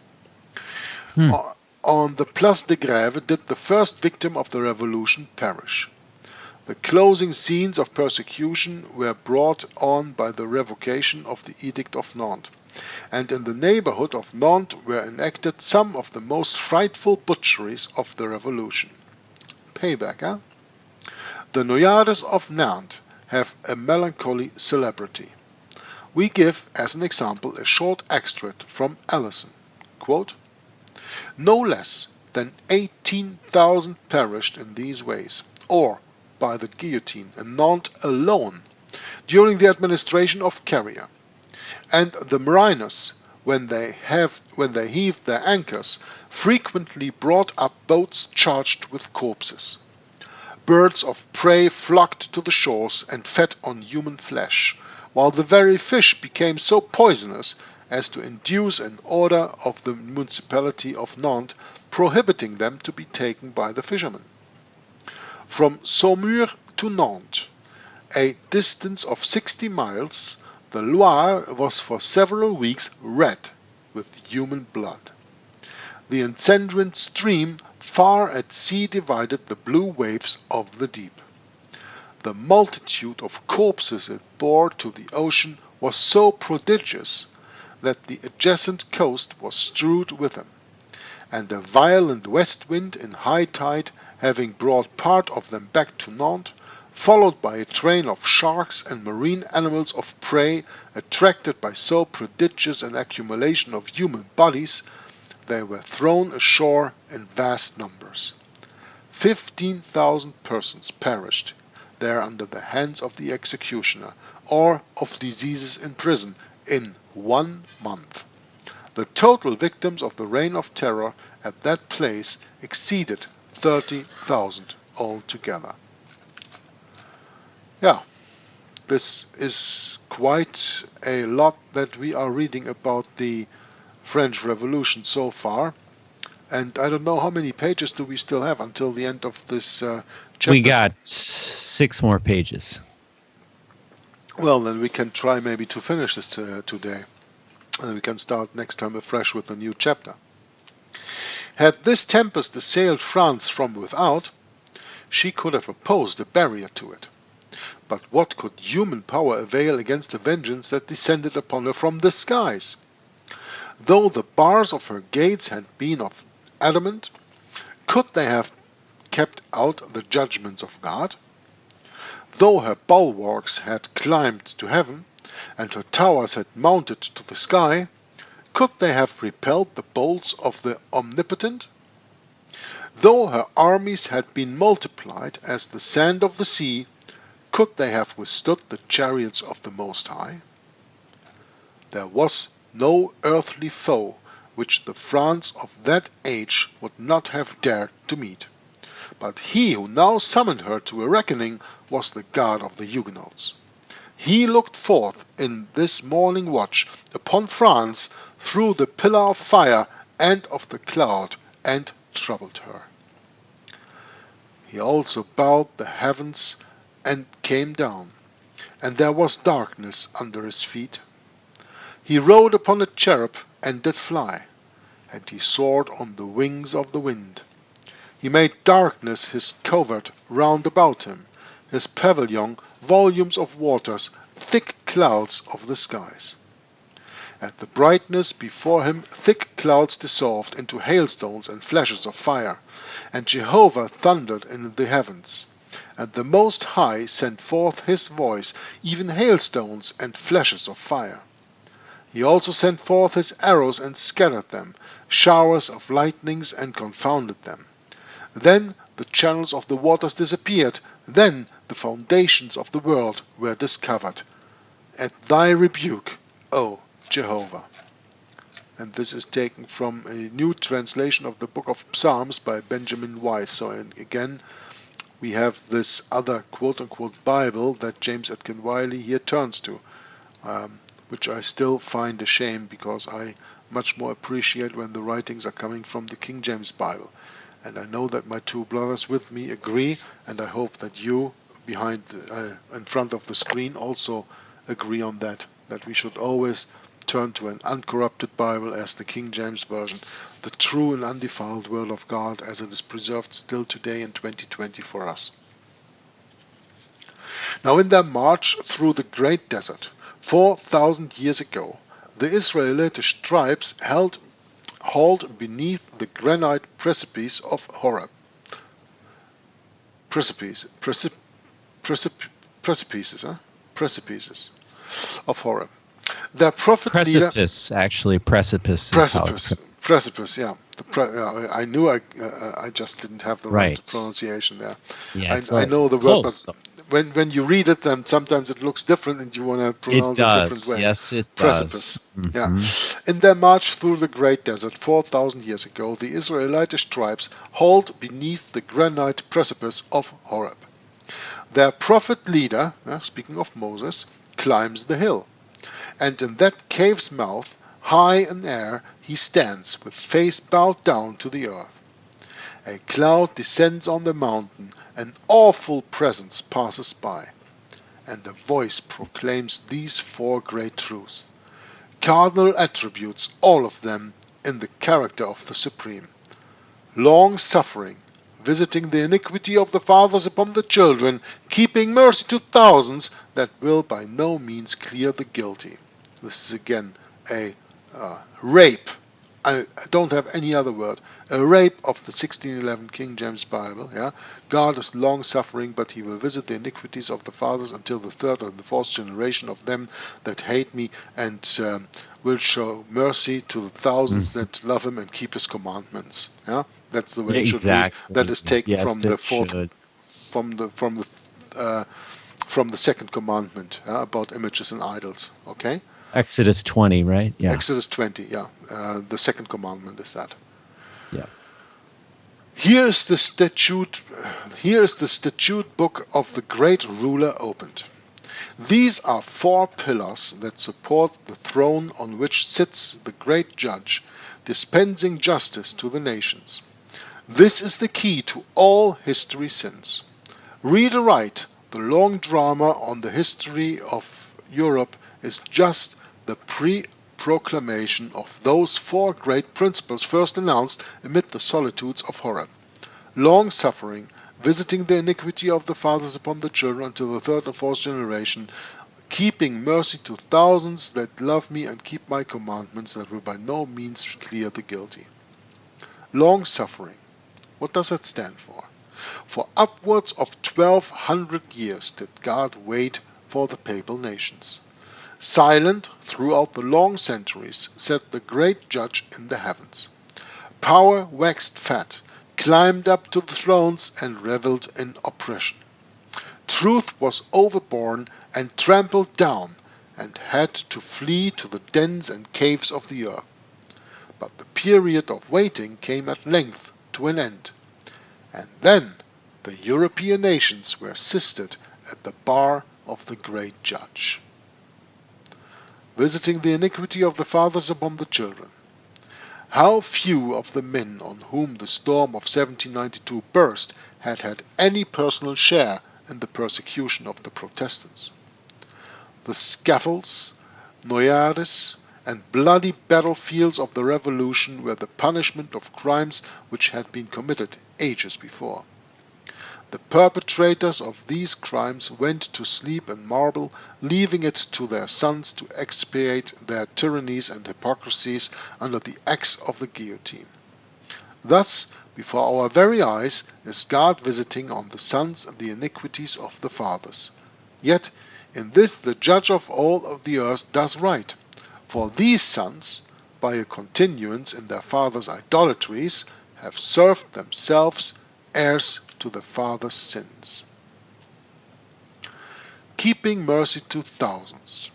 On the Place de Grève did the first victim of the revolution perish. The closing scenes of persecution were brought on by the revocation of the Edict of Nantes, and in the neighborhood of Nantes were enacted some of the most frightful butcheries of the revolution. Payback, eh? The Noyades of Nantes have a melancholy celebrity. We give as an example a short extract from Allison. Quote, No less than 18,000 perished in these ways, or by the guillotine in Nantes alone, during the administration of Carrier, and the mariners, when they heaved their anchors, frequently brought up boats charged with corpses. Birds of prey flocked to the shores and fed on human flesh, while the very fish became so poisonous as to induce an order of the municipality of Nantes prohibiting them to be taken by the fishermen. From Saumur to Nantes, a distance of 60 miles, the Loire was for several weeks red with human blood. The incendent stream far at sea divided the blue waves of the deep. The multitude of corpses it bore to the ocean was so prodigious that the adjacent coast was strewed with them, and a violent west wind in high tide having brought part of them back to Nantes, followed by a train of sharks and marine animals of prey, attracted by so prodigious an accumulation of human bodies, they were thrown ashore in vast numbers. 15,000 persons perished there under the hands of the executioner, or of diseases in prison, in 1 month. The total victims of the Reign of Terror at that place exceeded 30,000 altogether. Yeah, this is quite a lot that we are reading about the French Revolution so far. And I don't know how many pages do we still have until the end of this chapter. We got 6 more pages. Well, then we can try maybe to finish this today. And we can start next time afresh with a new chapter. Had this tempest assailed France from without, she could have opposed a barrier to it. But what could human power avail against the vengeance that descended upon her from the skies? Though the bars of her gates had been of adamant, could they have kept out the judgments of God? Though her bulwarks had climbed to heaven, and her towers had mounted to the sky, could they have repelled the bolts of the Omnipotent? Though her armies had been multiplied as the sand of the sea, could they have withstood the chariots of the Most High? There was no earthly foe which the France of that age would not have dared to meet. But he who now summoned her to a reckoning was the God of the Huguenots. He looked forth in this morning watch upon France through the pillar of fire and of the cloud, and troubled her. He also bowed the heavens and came down, and there was darkness under his feet. He rode upon a cherub and did fly, and he soared on the wings of the wind. He made darkness his covert round about him, his pavilion volumes of waters, thick clouds of the skies. At the brightness before him thick clouds dissolved into hailstones and flashes of fire, and Jehovah thundered in the heavens, and the Most High sent forth his voice, even hailstones and flashes of fire. He also sent forth his arrows and scattered them, showers of lightnings and confounded them. Then the channels of the waters disappeared, then the foundations of the world were discovered. At thy rebuke, O Jehovah. And this is taken from a new translation of the book of Psalms by Benjamin Weiss. So again, we have this other quote-unquote Bible that James Atkin Wylie here turns to, which I still find a shame, because I much more appreciate when the writings are coming from the King James Bible. And I know that my two brothers with me agree, and I hope that you behind in front of the screen also agree on that we should always turn to an uncorrupted Bible as the King James Version, the true and undefiled Word of God as it is preserved still today in 2020 for us. Now in their march through the great desert, 4,000 years ago, the Israelitish tribes hauled beneath the granite precipice of Horeb. Precipices of Horeb. Their prophet precipice, leader, actually, precipice. Precipice, yeah. I knew I just didn't have the right pronunciation there. Yeah, I know the close, word, but when you read it, then sometimes it looks different, and you want to pronounce it a different way. Yes, it Precipice. does. Yeah. In their march through the great desert 4,000 years ago, the Israelitish tribes hauled beneath the granite precipice of Horeb. Their prophet leader, speaking of Moses, climbs the hill, and in that cave's mouth, high in air, he stands with face bowed down to the earth. A cloud descends on the mountain, an awful presence passes by, and the voice proclaims these four great truths. Cardinal attributes, all of them, in the character of the Supreme. Long-suffering, visiting the iniquity of the fathers upon the children, keeping mercy to thousands, that will by no means clear the guilty. This is again a rape. I don't have any other word. A rape of the 1611 King James Bible. Yeah, God is long-suffering, but he will visit the iniquities of the fathers until the third and the fourth generation of them that hate me, and will show mercy to the thousands that love him and keep his commandments. Yeah, that's the way it should read. That is taken from the fourth, from the second commandment about images and idols. Okay. Exodus 20, right? Yeah. Exodus 20, yeah. The second commandment is that. Yeah. Here is the statute book of the great ruler opened. These are four pillars that support the throne on which sits the great judge, dispensing justice to the nations. This is the key to all history since. Read aright the long drama on the history of Europe is just the proclamation of those four great principles first announced amid the solitudes of Horeb. Long-suffering, visiting the iniquity of the fathers upon the children until the third and fourth generation, keeping mercy to thousands that love me and keep my commandments, that will by no means clear the guilty. Long-suffering, what does that stand for? For upwards of 1200 years did God wait for the papal nations. Silent throughout the long centuries sat the great judge in the heavens. Power waxed fat, climbed up to the thrones, and revelled in oppression. Truth was overborne and trampled down, and had to flee to the dens and caves of the earth. But the period of waiting came at length to an end, and then the European nations were assisted at the bar of the great judge. Visiting the iniquity of the fathers upon the children. How few of the men on whom the storm of 1792 burst had had any personal share in the persecution of the Protestants. The scaffolds, noyades, and bloody battlefields of the Revolution were the punishment of crimes which had been committed ages before. The perpetrators of these crimes went to sleep in marble, leaving it to their sons to expiate their tyrannies and hypocrisies under the axe of the guillotine. Thus, before our very eyes, is God visiting on the sons the iniquities of the fathers. Yet, in this the judge of all of the earth does right, for these sons, by a continuance in their fathers' idolatries, have served themselves heirs to the father's sins. Keeping mercy to thousands.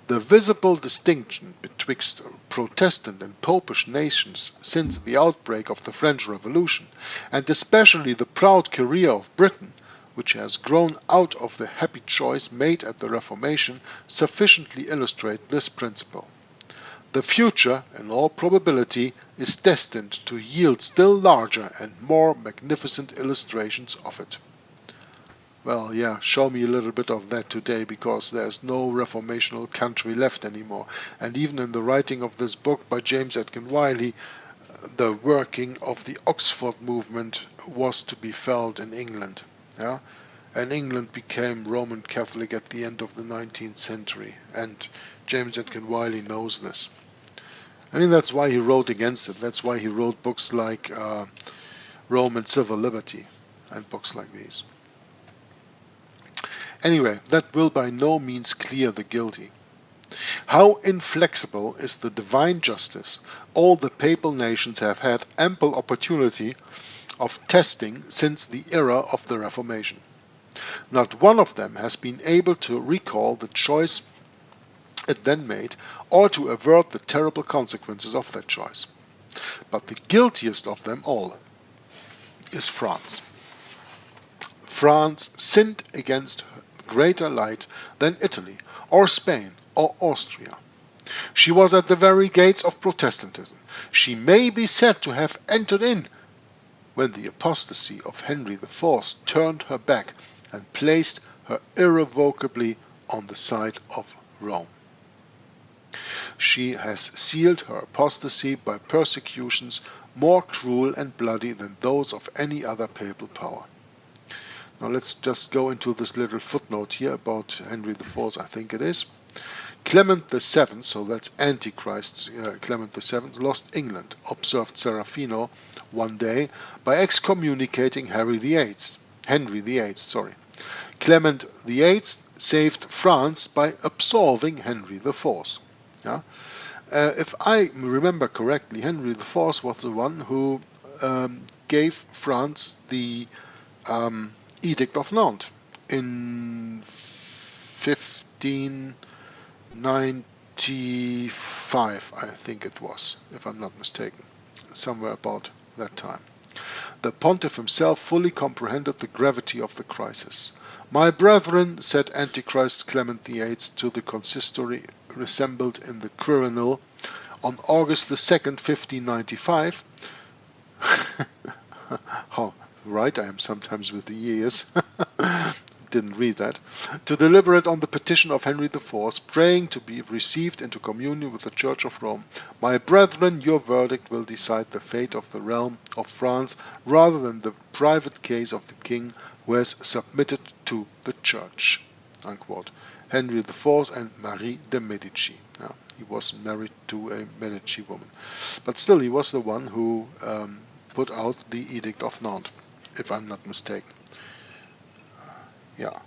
The visible distinction betwixt Protestant and Popish nations since the outbreak of the French Revolution, and especially the proud career of Britain, which has grown out of the happy choice made at the Reformation, sufficiently illustrate this principle. The future, in all probability, is destined to yield still larger and more magnificent illustrations of it. Well, yeah, show me a little bit of that today, because there's no reformational country left anymore. And even in the writing of this book by James Atkin Wylie, the working of the Oxford movement was to be felt in England. Yeah? And England became Roman Catholic at the end of the 19th century, and James Atkin Wylie knows this. I mean, that's why he wrote against it. That's why he wrote books like Rome and Civil Liberty and books like these. Anyway, that will by no means clear the guilty. How inflexible is the divine justice, all the papal nations have had ample opportunity of testing since the era of the Reformation. Not one of them has been able to recall the choice it then made, or to avert the terrible consequences of that choice. But the guiltiest of them all is France. France sinned against greater light than Italy, or Spain, or Austria. She was at the very gates of Protestantism. She may be said to have entered in when the apostasy of Henry IV turned her back and placed her irrevocably on the side of Rome. She has sealed her apostasy by persecutions more cruel and bloody than those of any other papal power. Now let's just go into this little footnote here about Henry IV, I think it is. Clement VII, so that's Antichrist Clement VII, lost England, observed Serafino one day, by excommunicating Henry VIII. Clement VIII saved France by absolving Henry IV. Yeah? If I remember correctly, Henry IV was the one who gave France the Edict of Nantes in 1595, I think it was, if I'm not mistaken, somewhere about that time. The pontiff himself fully comprehended the gravity of the crisis. "My brethren," said Antichrist Clement VIII to the consistory assembled in the Quirinal on August 2nd, 1595. How right I am sometimes with the years. Didn't read that. To deliberate on the petition of Henry IV, praying to be received into communion with the Church of Rome. "My brethren, your verdict will decide the fate of the realm of France rather than the private case of the king who has submitted to the Church." Unquote. Henry IV and Marie de Medici. Yeah, he was married to a Medici woman. But still, he was the one who put out the Edict of Nantes, if I'm not mistaken. Yeah.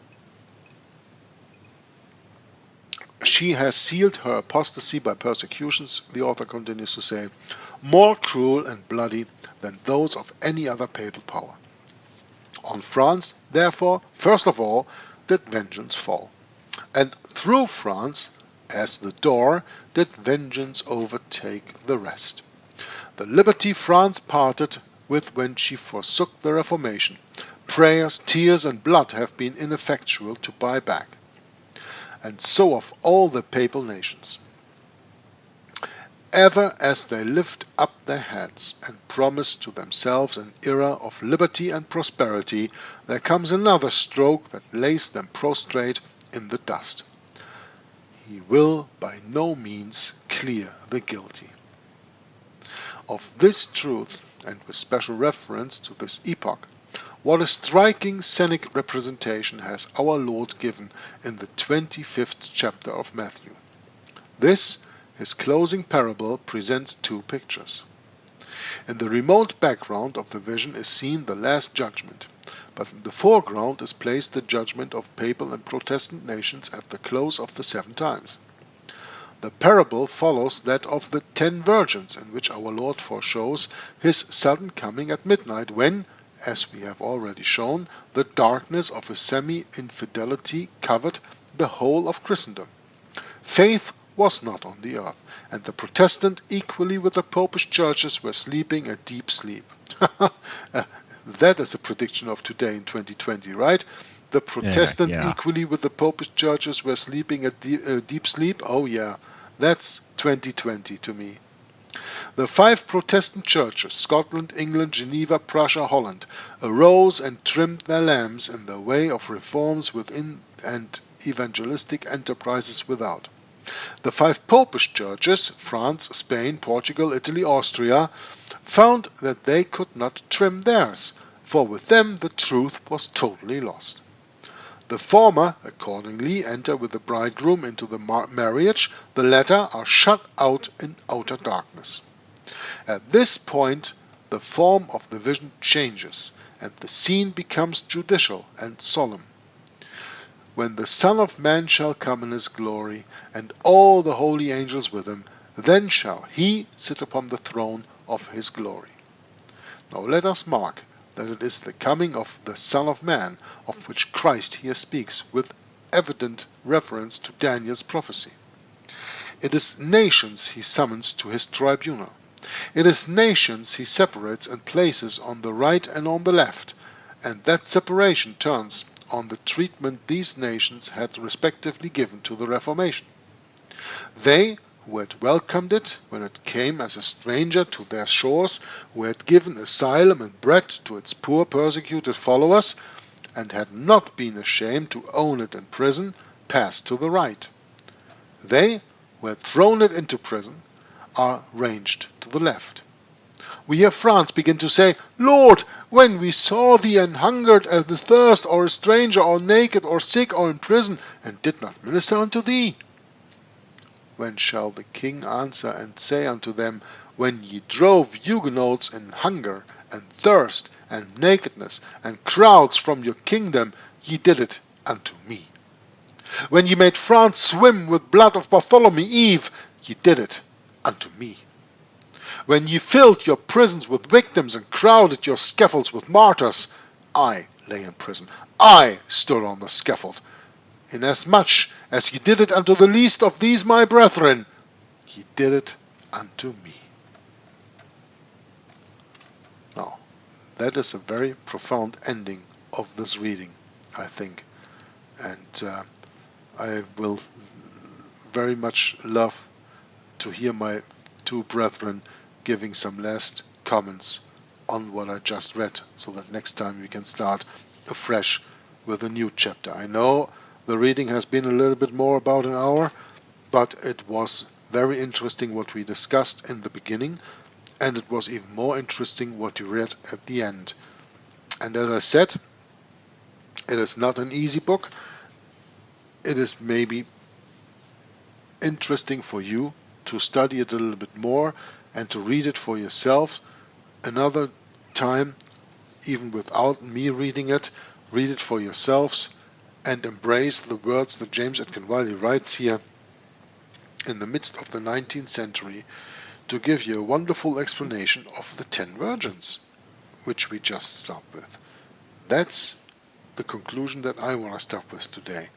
She has sealed her apostasy by persecutions, the author continues to say, more cruel and bloody than those of any other papal power. On France, therefore, first of all, did vengeance fall, and through France, as the door, did vengeance overtake the rest. The liberty France parted with when she forsook the Reformation, prayers, tears, and blood have been ineffectual to buy back, and so of all the papal nations. Ever as they lift up their heads and promise to themselves an era of liberty and prosperity, there comes another stroke that lays them prostrate in the dust. He will by no means clear the guilty. Of this truth, and with special reference to this epoch, what a striking scenic representation has our Lord given in the 25th chapter of Matthew. This, his closing parable, presents two pictures. In the remote background of the vision is seen the Last Judgment, but in the foreground is placed the judgment of papal and Protestant nations at the close of the 7 times. The parable follows that of the 10 virgins, in which our Lord foreshows his sudden coming at midnight, when, as we have already shown, the darkness of a semi-infidelity covered the whole of Christendom. Faith was not on the earth, and the Protestant, equally with the Popish churches, were sleeping a deep sleep. That is a prediction of today in 2020, right? The Protestant, equally with the Popish churches, were sleeping a deep sleep. Oh yeah, that's 2020 to me. The 5 Protestant churches, Scotland, England, Geneva, Prussia, Holland, arose and trimmed their lamps in the way of reforms within and evangelistic enterprises without. The 5 Popish churches, France, Spain, Portugal, Italy, Austria, found that they could not trim theirs, for with them the truth was totally lost. The former, accordingly, enter with the bridegroom into the marriage, the latter are shut out in outer darkness. At this point, the form of the vision changes, and the scene becomes judicial and solemn. When the Son of Man shall come in his glory, and all the holy angels with him, then shall he sit upon the throne of his glory. Now let us mark that it is the coming of the Son of Man, of which Christ here speaks, with evident reference to Daniel's prophecy. It is nations he summons to his tribunal. It is nations he separates and places on the right and on the left, and that separation turns on the treatment these nations had respectively given to the Reformation. They who had welcomed it when it came as a stranger to their shores, who had given asylum and bread to its poor persecuted followers, and had not been ashamed to own it in prison, passed to the right. They who had thrown it into prison are ranged to the left. We hear France begin to say, Lord, when we saw thee an hungered, and athirst, or a stranger, or naked, or sick, or in prison, and did not minister unto thee? When shall the king answer and say unto them, when ye drove Huguenots in hunger, and thirst, and nakedness, and crowds from your kingdom, ye did it unto me. When ye made France swim with blood of Bartholomew Eve, ye did it unto me. When ye filled your prisons with victims and crowded your scaffolds with martyrs, I lay in prison, I stood on the scaffold. Inasmuch as ye did it unto the least of these my brethren, ye did it unto me. Now, that is a very profound ending of this reading, I think. And I will very much love to hear my two brethren giving some last comments on what I just read, so that next time we can start afresh with a new chapter. I know the reading has been a little bit more about an hour, but it was very interesting what we discussed in the beginning, and it was even more interesting what you read at the end. And as I said, it is not an easy book. It is maybe interesting for you to study it a little bit more and to read it for yourself another time, even without me reading it. Read it for yourselves and embrace the words that James Atkin Wylie writes here in the midst of the 19th century to give you a wonderful explanation of the 10 virgins, which we just stopped with. That's the conclusion that I want to stop with today.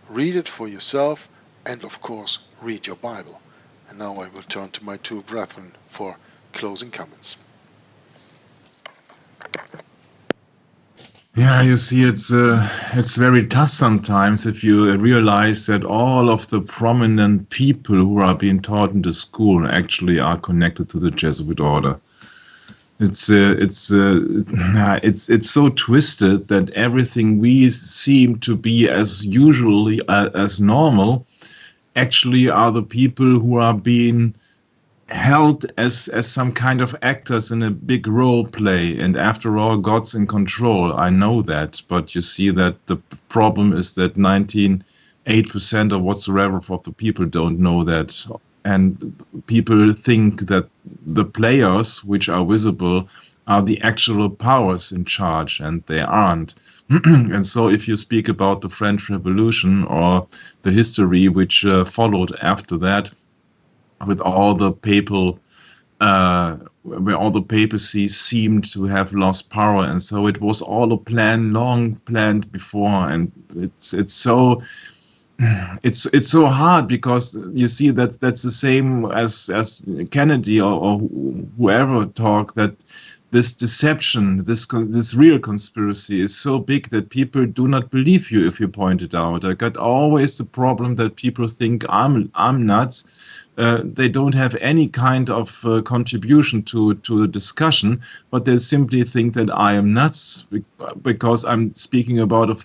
Read it for yourself, and of course read your Bible. And now I will turn to my two brethren for closing comments. Yeah, you see, it's very tough sometimes if you realize that all of the prominent people who are being taught in the school actually are connected to the Jesuit order. It's so twisted that everything we seem to be as usually as normal actually are the people who are being held as some kind of actors in a big role play. And after all, God's in control. I know that, but you see that the problem is that 98% or whatsoever of the people don't know that. And people think that the players which are visible are the actual powers in charge, and they aren't. And so if you speak about the French Revolution or the history which followed after that, with all the papal, where all the papacy seemed to have lost power, and so it was all a plan, long planned before, and it's so hard, because you see that's the same as Kennedy or whoever talk, that this deception, this real conspiracy is so big that people do not believe you if you point it out. I got always the problem that people think I'm nuts. They don't have any kind of contribution to the discussion, but they simply think that I am nuts because I'm speaking about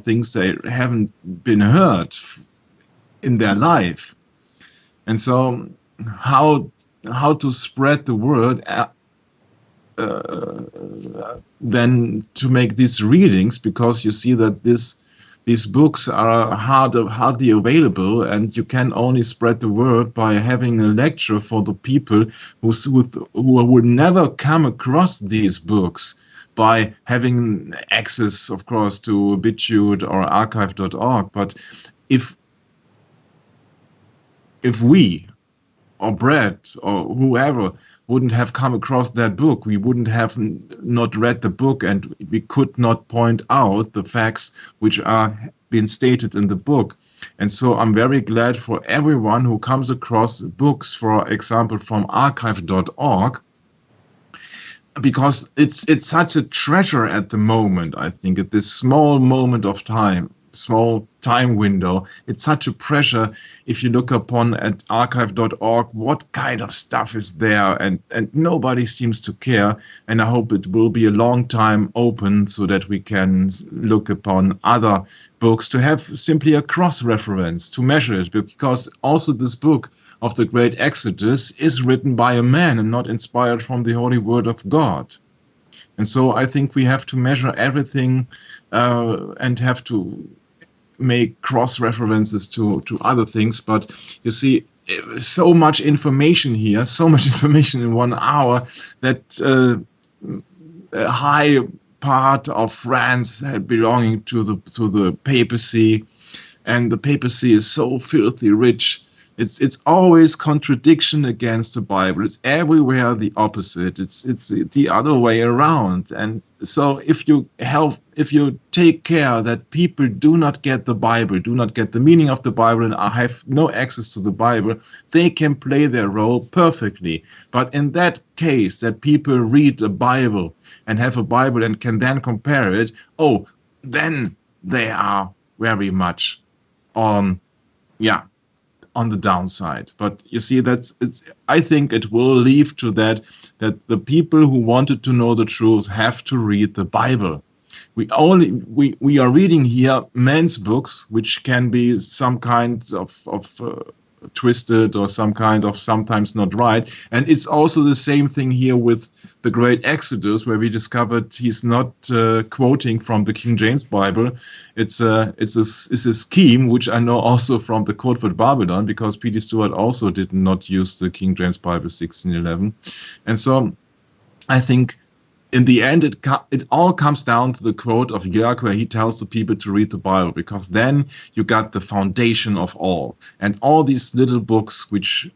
things they haven't been heard in their life. And so, how to spread the word? Then to make these readings, because you see that these books are hardly available, and you can only spread the word by having a lecture for the people who would never come across these books, by having access, of course, to BitChute or archive.org. But if we or Bret or whoever wouldn't have come across that book, we wouldn't have not read the book, and we could not point out the facts which are been stated in the book. And so I'm very glad for everyone who comes across books, for example, from archive.org, because it's such a treasure at the moment, I think, at this small moment of time. small time window. It's such a pressure if you look upon at archive.org what kind of stuff is there, and nobody seems to care. And I hope it will be a long time open so that we can look upon other books to have simply a cross-reference to measure it, because also this book of the Great Exodus is written by a man and not inspired from the Holy Word of God. And so I think we have to measure everything and have to make cross-references to other things. But you see, so much information here, so much information in 1 hour, that a high part of France belonging to the papacy, and the papacy is so filthy rich. It's always contradiction against the Bible. It's everywhere the opposite. It's the other way around. And so if you take care that people do not get the Bible, do not get the meaning of the Bible, and have no access to the Bible, they can play their role perfectly. But in that case, that people read the Bible and have a Bible and can then compare it, then they are very much on the downside. But you see, I think it will lead to that the people who wanted to know the truth have to read the Bible. We are reading here men's books, which can be some kind of twisted or some kind of sometimes not right. And it's also the same thing here with the Great Exodus, where we discovered he's not quoting from the King James Bible. It's a scheme, which I know also from the Code for Babylon, because P.D. Stewart also did not use the King James Bible 1611. And so I think in the end, it all comes down to the quote of Jörg, where he tells the people to read the Bible, because then you got the foundation of all. And all these little books, which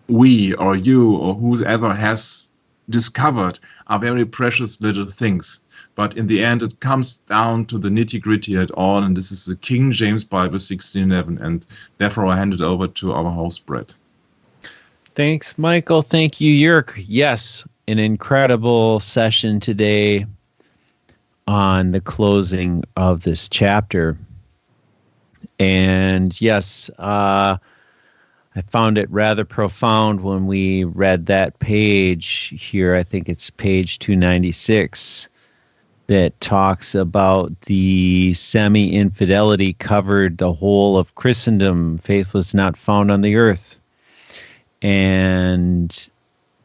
we or you or whoever has discovered, are very precious little things. But in the end, it comes down to the nitty-gritty at all, and this is the King James Bible 1611. And therefore, I hand it over to our host, Bret. Thanks, Michael. Thank you, Jörg. Yes, an incredible session today on the closing of this chapter. And yes, I found it rather profound when we read that page here. I think it's page 296 that talks about the semi-infidelity covered the whole of Christendom, faithless not found on the earth. And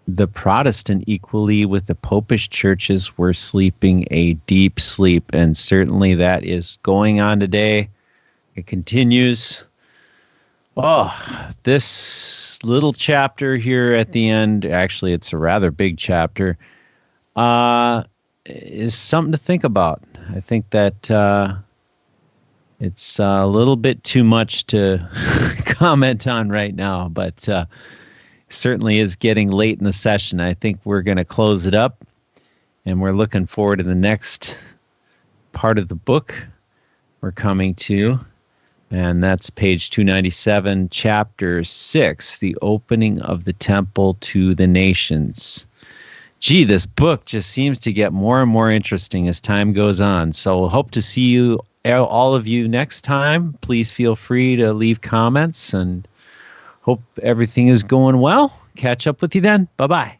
the Protestant, equally with the Popish churches, were sleeping a deep sleep, and certainly that is going on today. It continues. This little chapter here at the end, actually it's a rather big chapter, is something to think about. I think that it's a little bit too much to comment on right now, but certainly is getting late in the session. I think we're going to close it up, and we're looking forward to the next part of the book we're coming to, and that's page 297, chapter 6, the opening of the temple to the nations. Gee, this book just seems to get more and more interesting as time goes on. So hope to see you, all of you, next time. Please feel free to leave comments, and hope everything is going well. Catch up with you then. Bye-bye.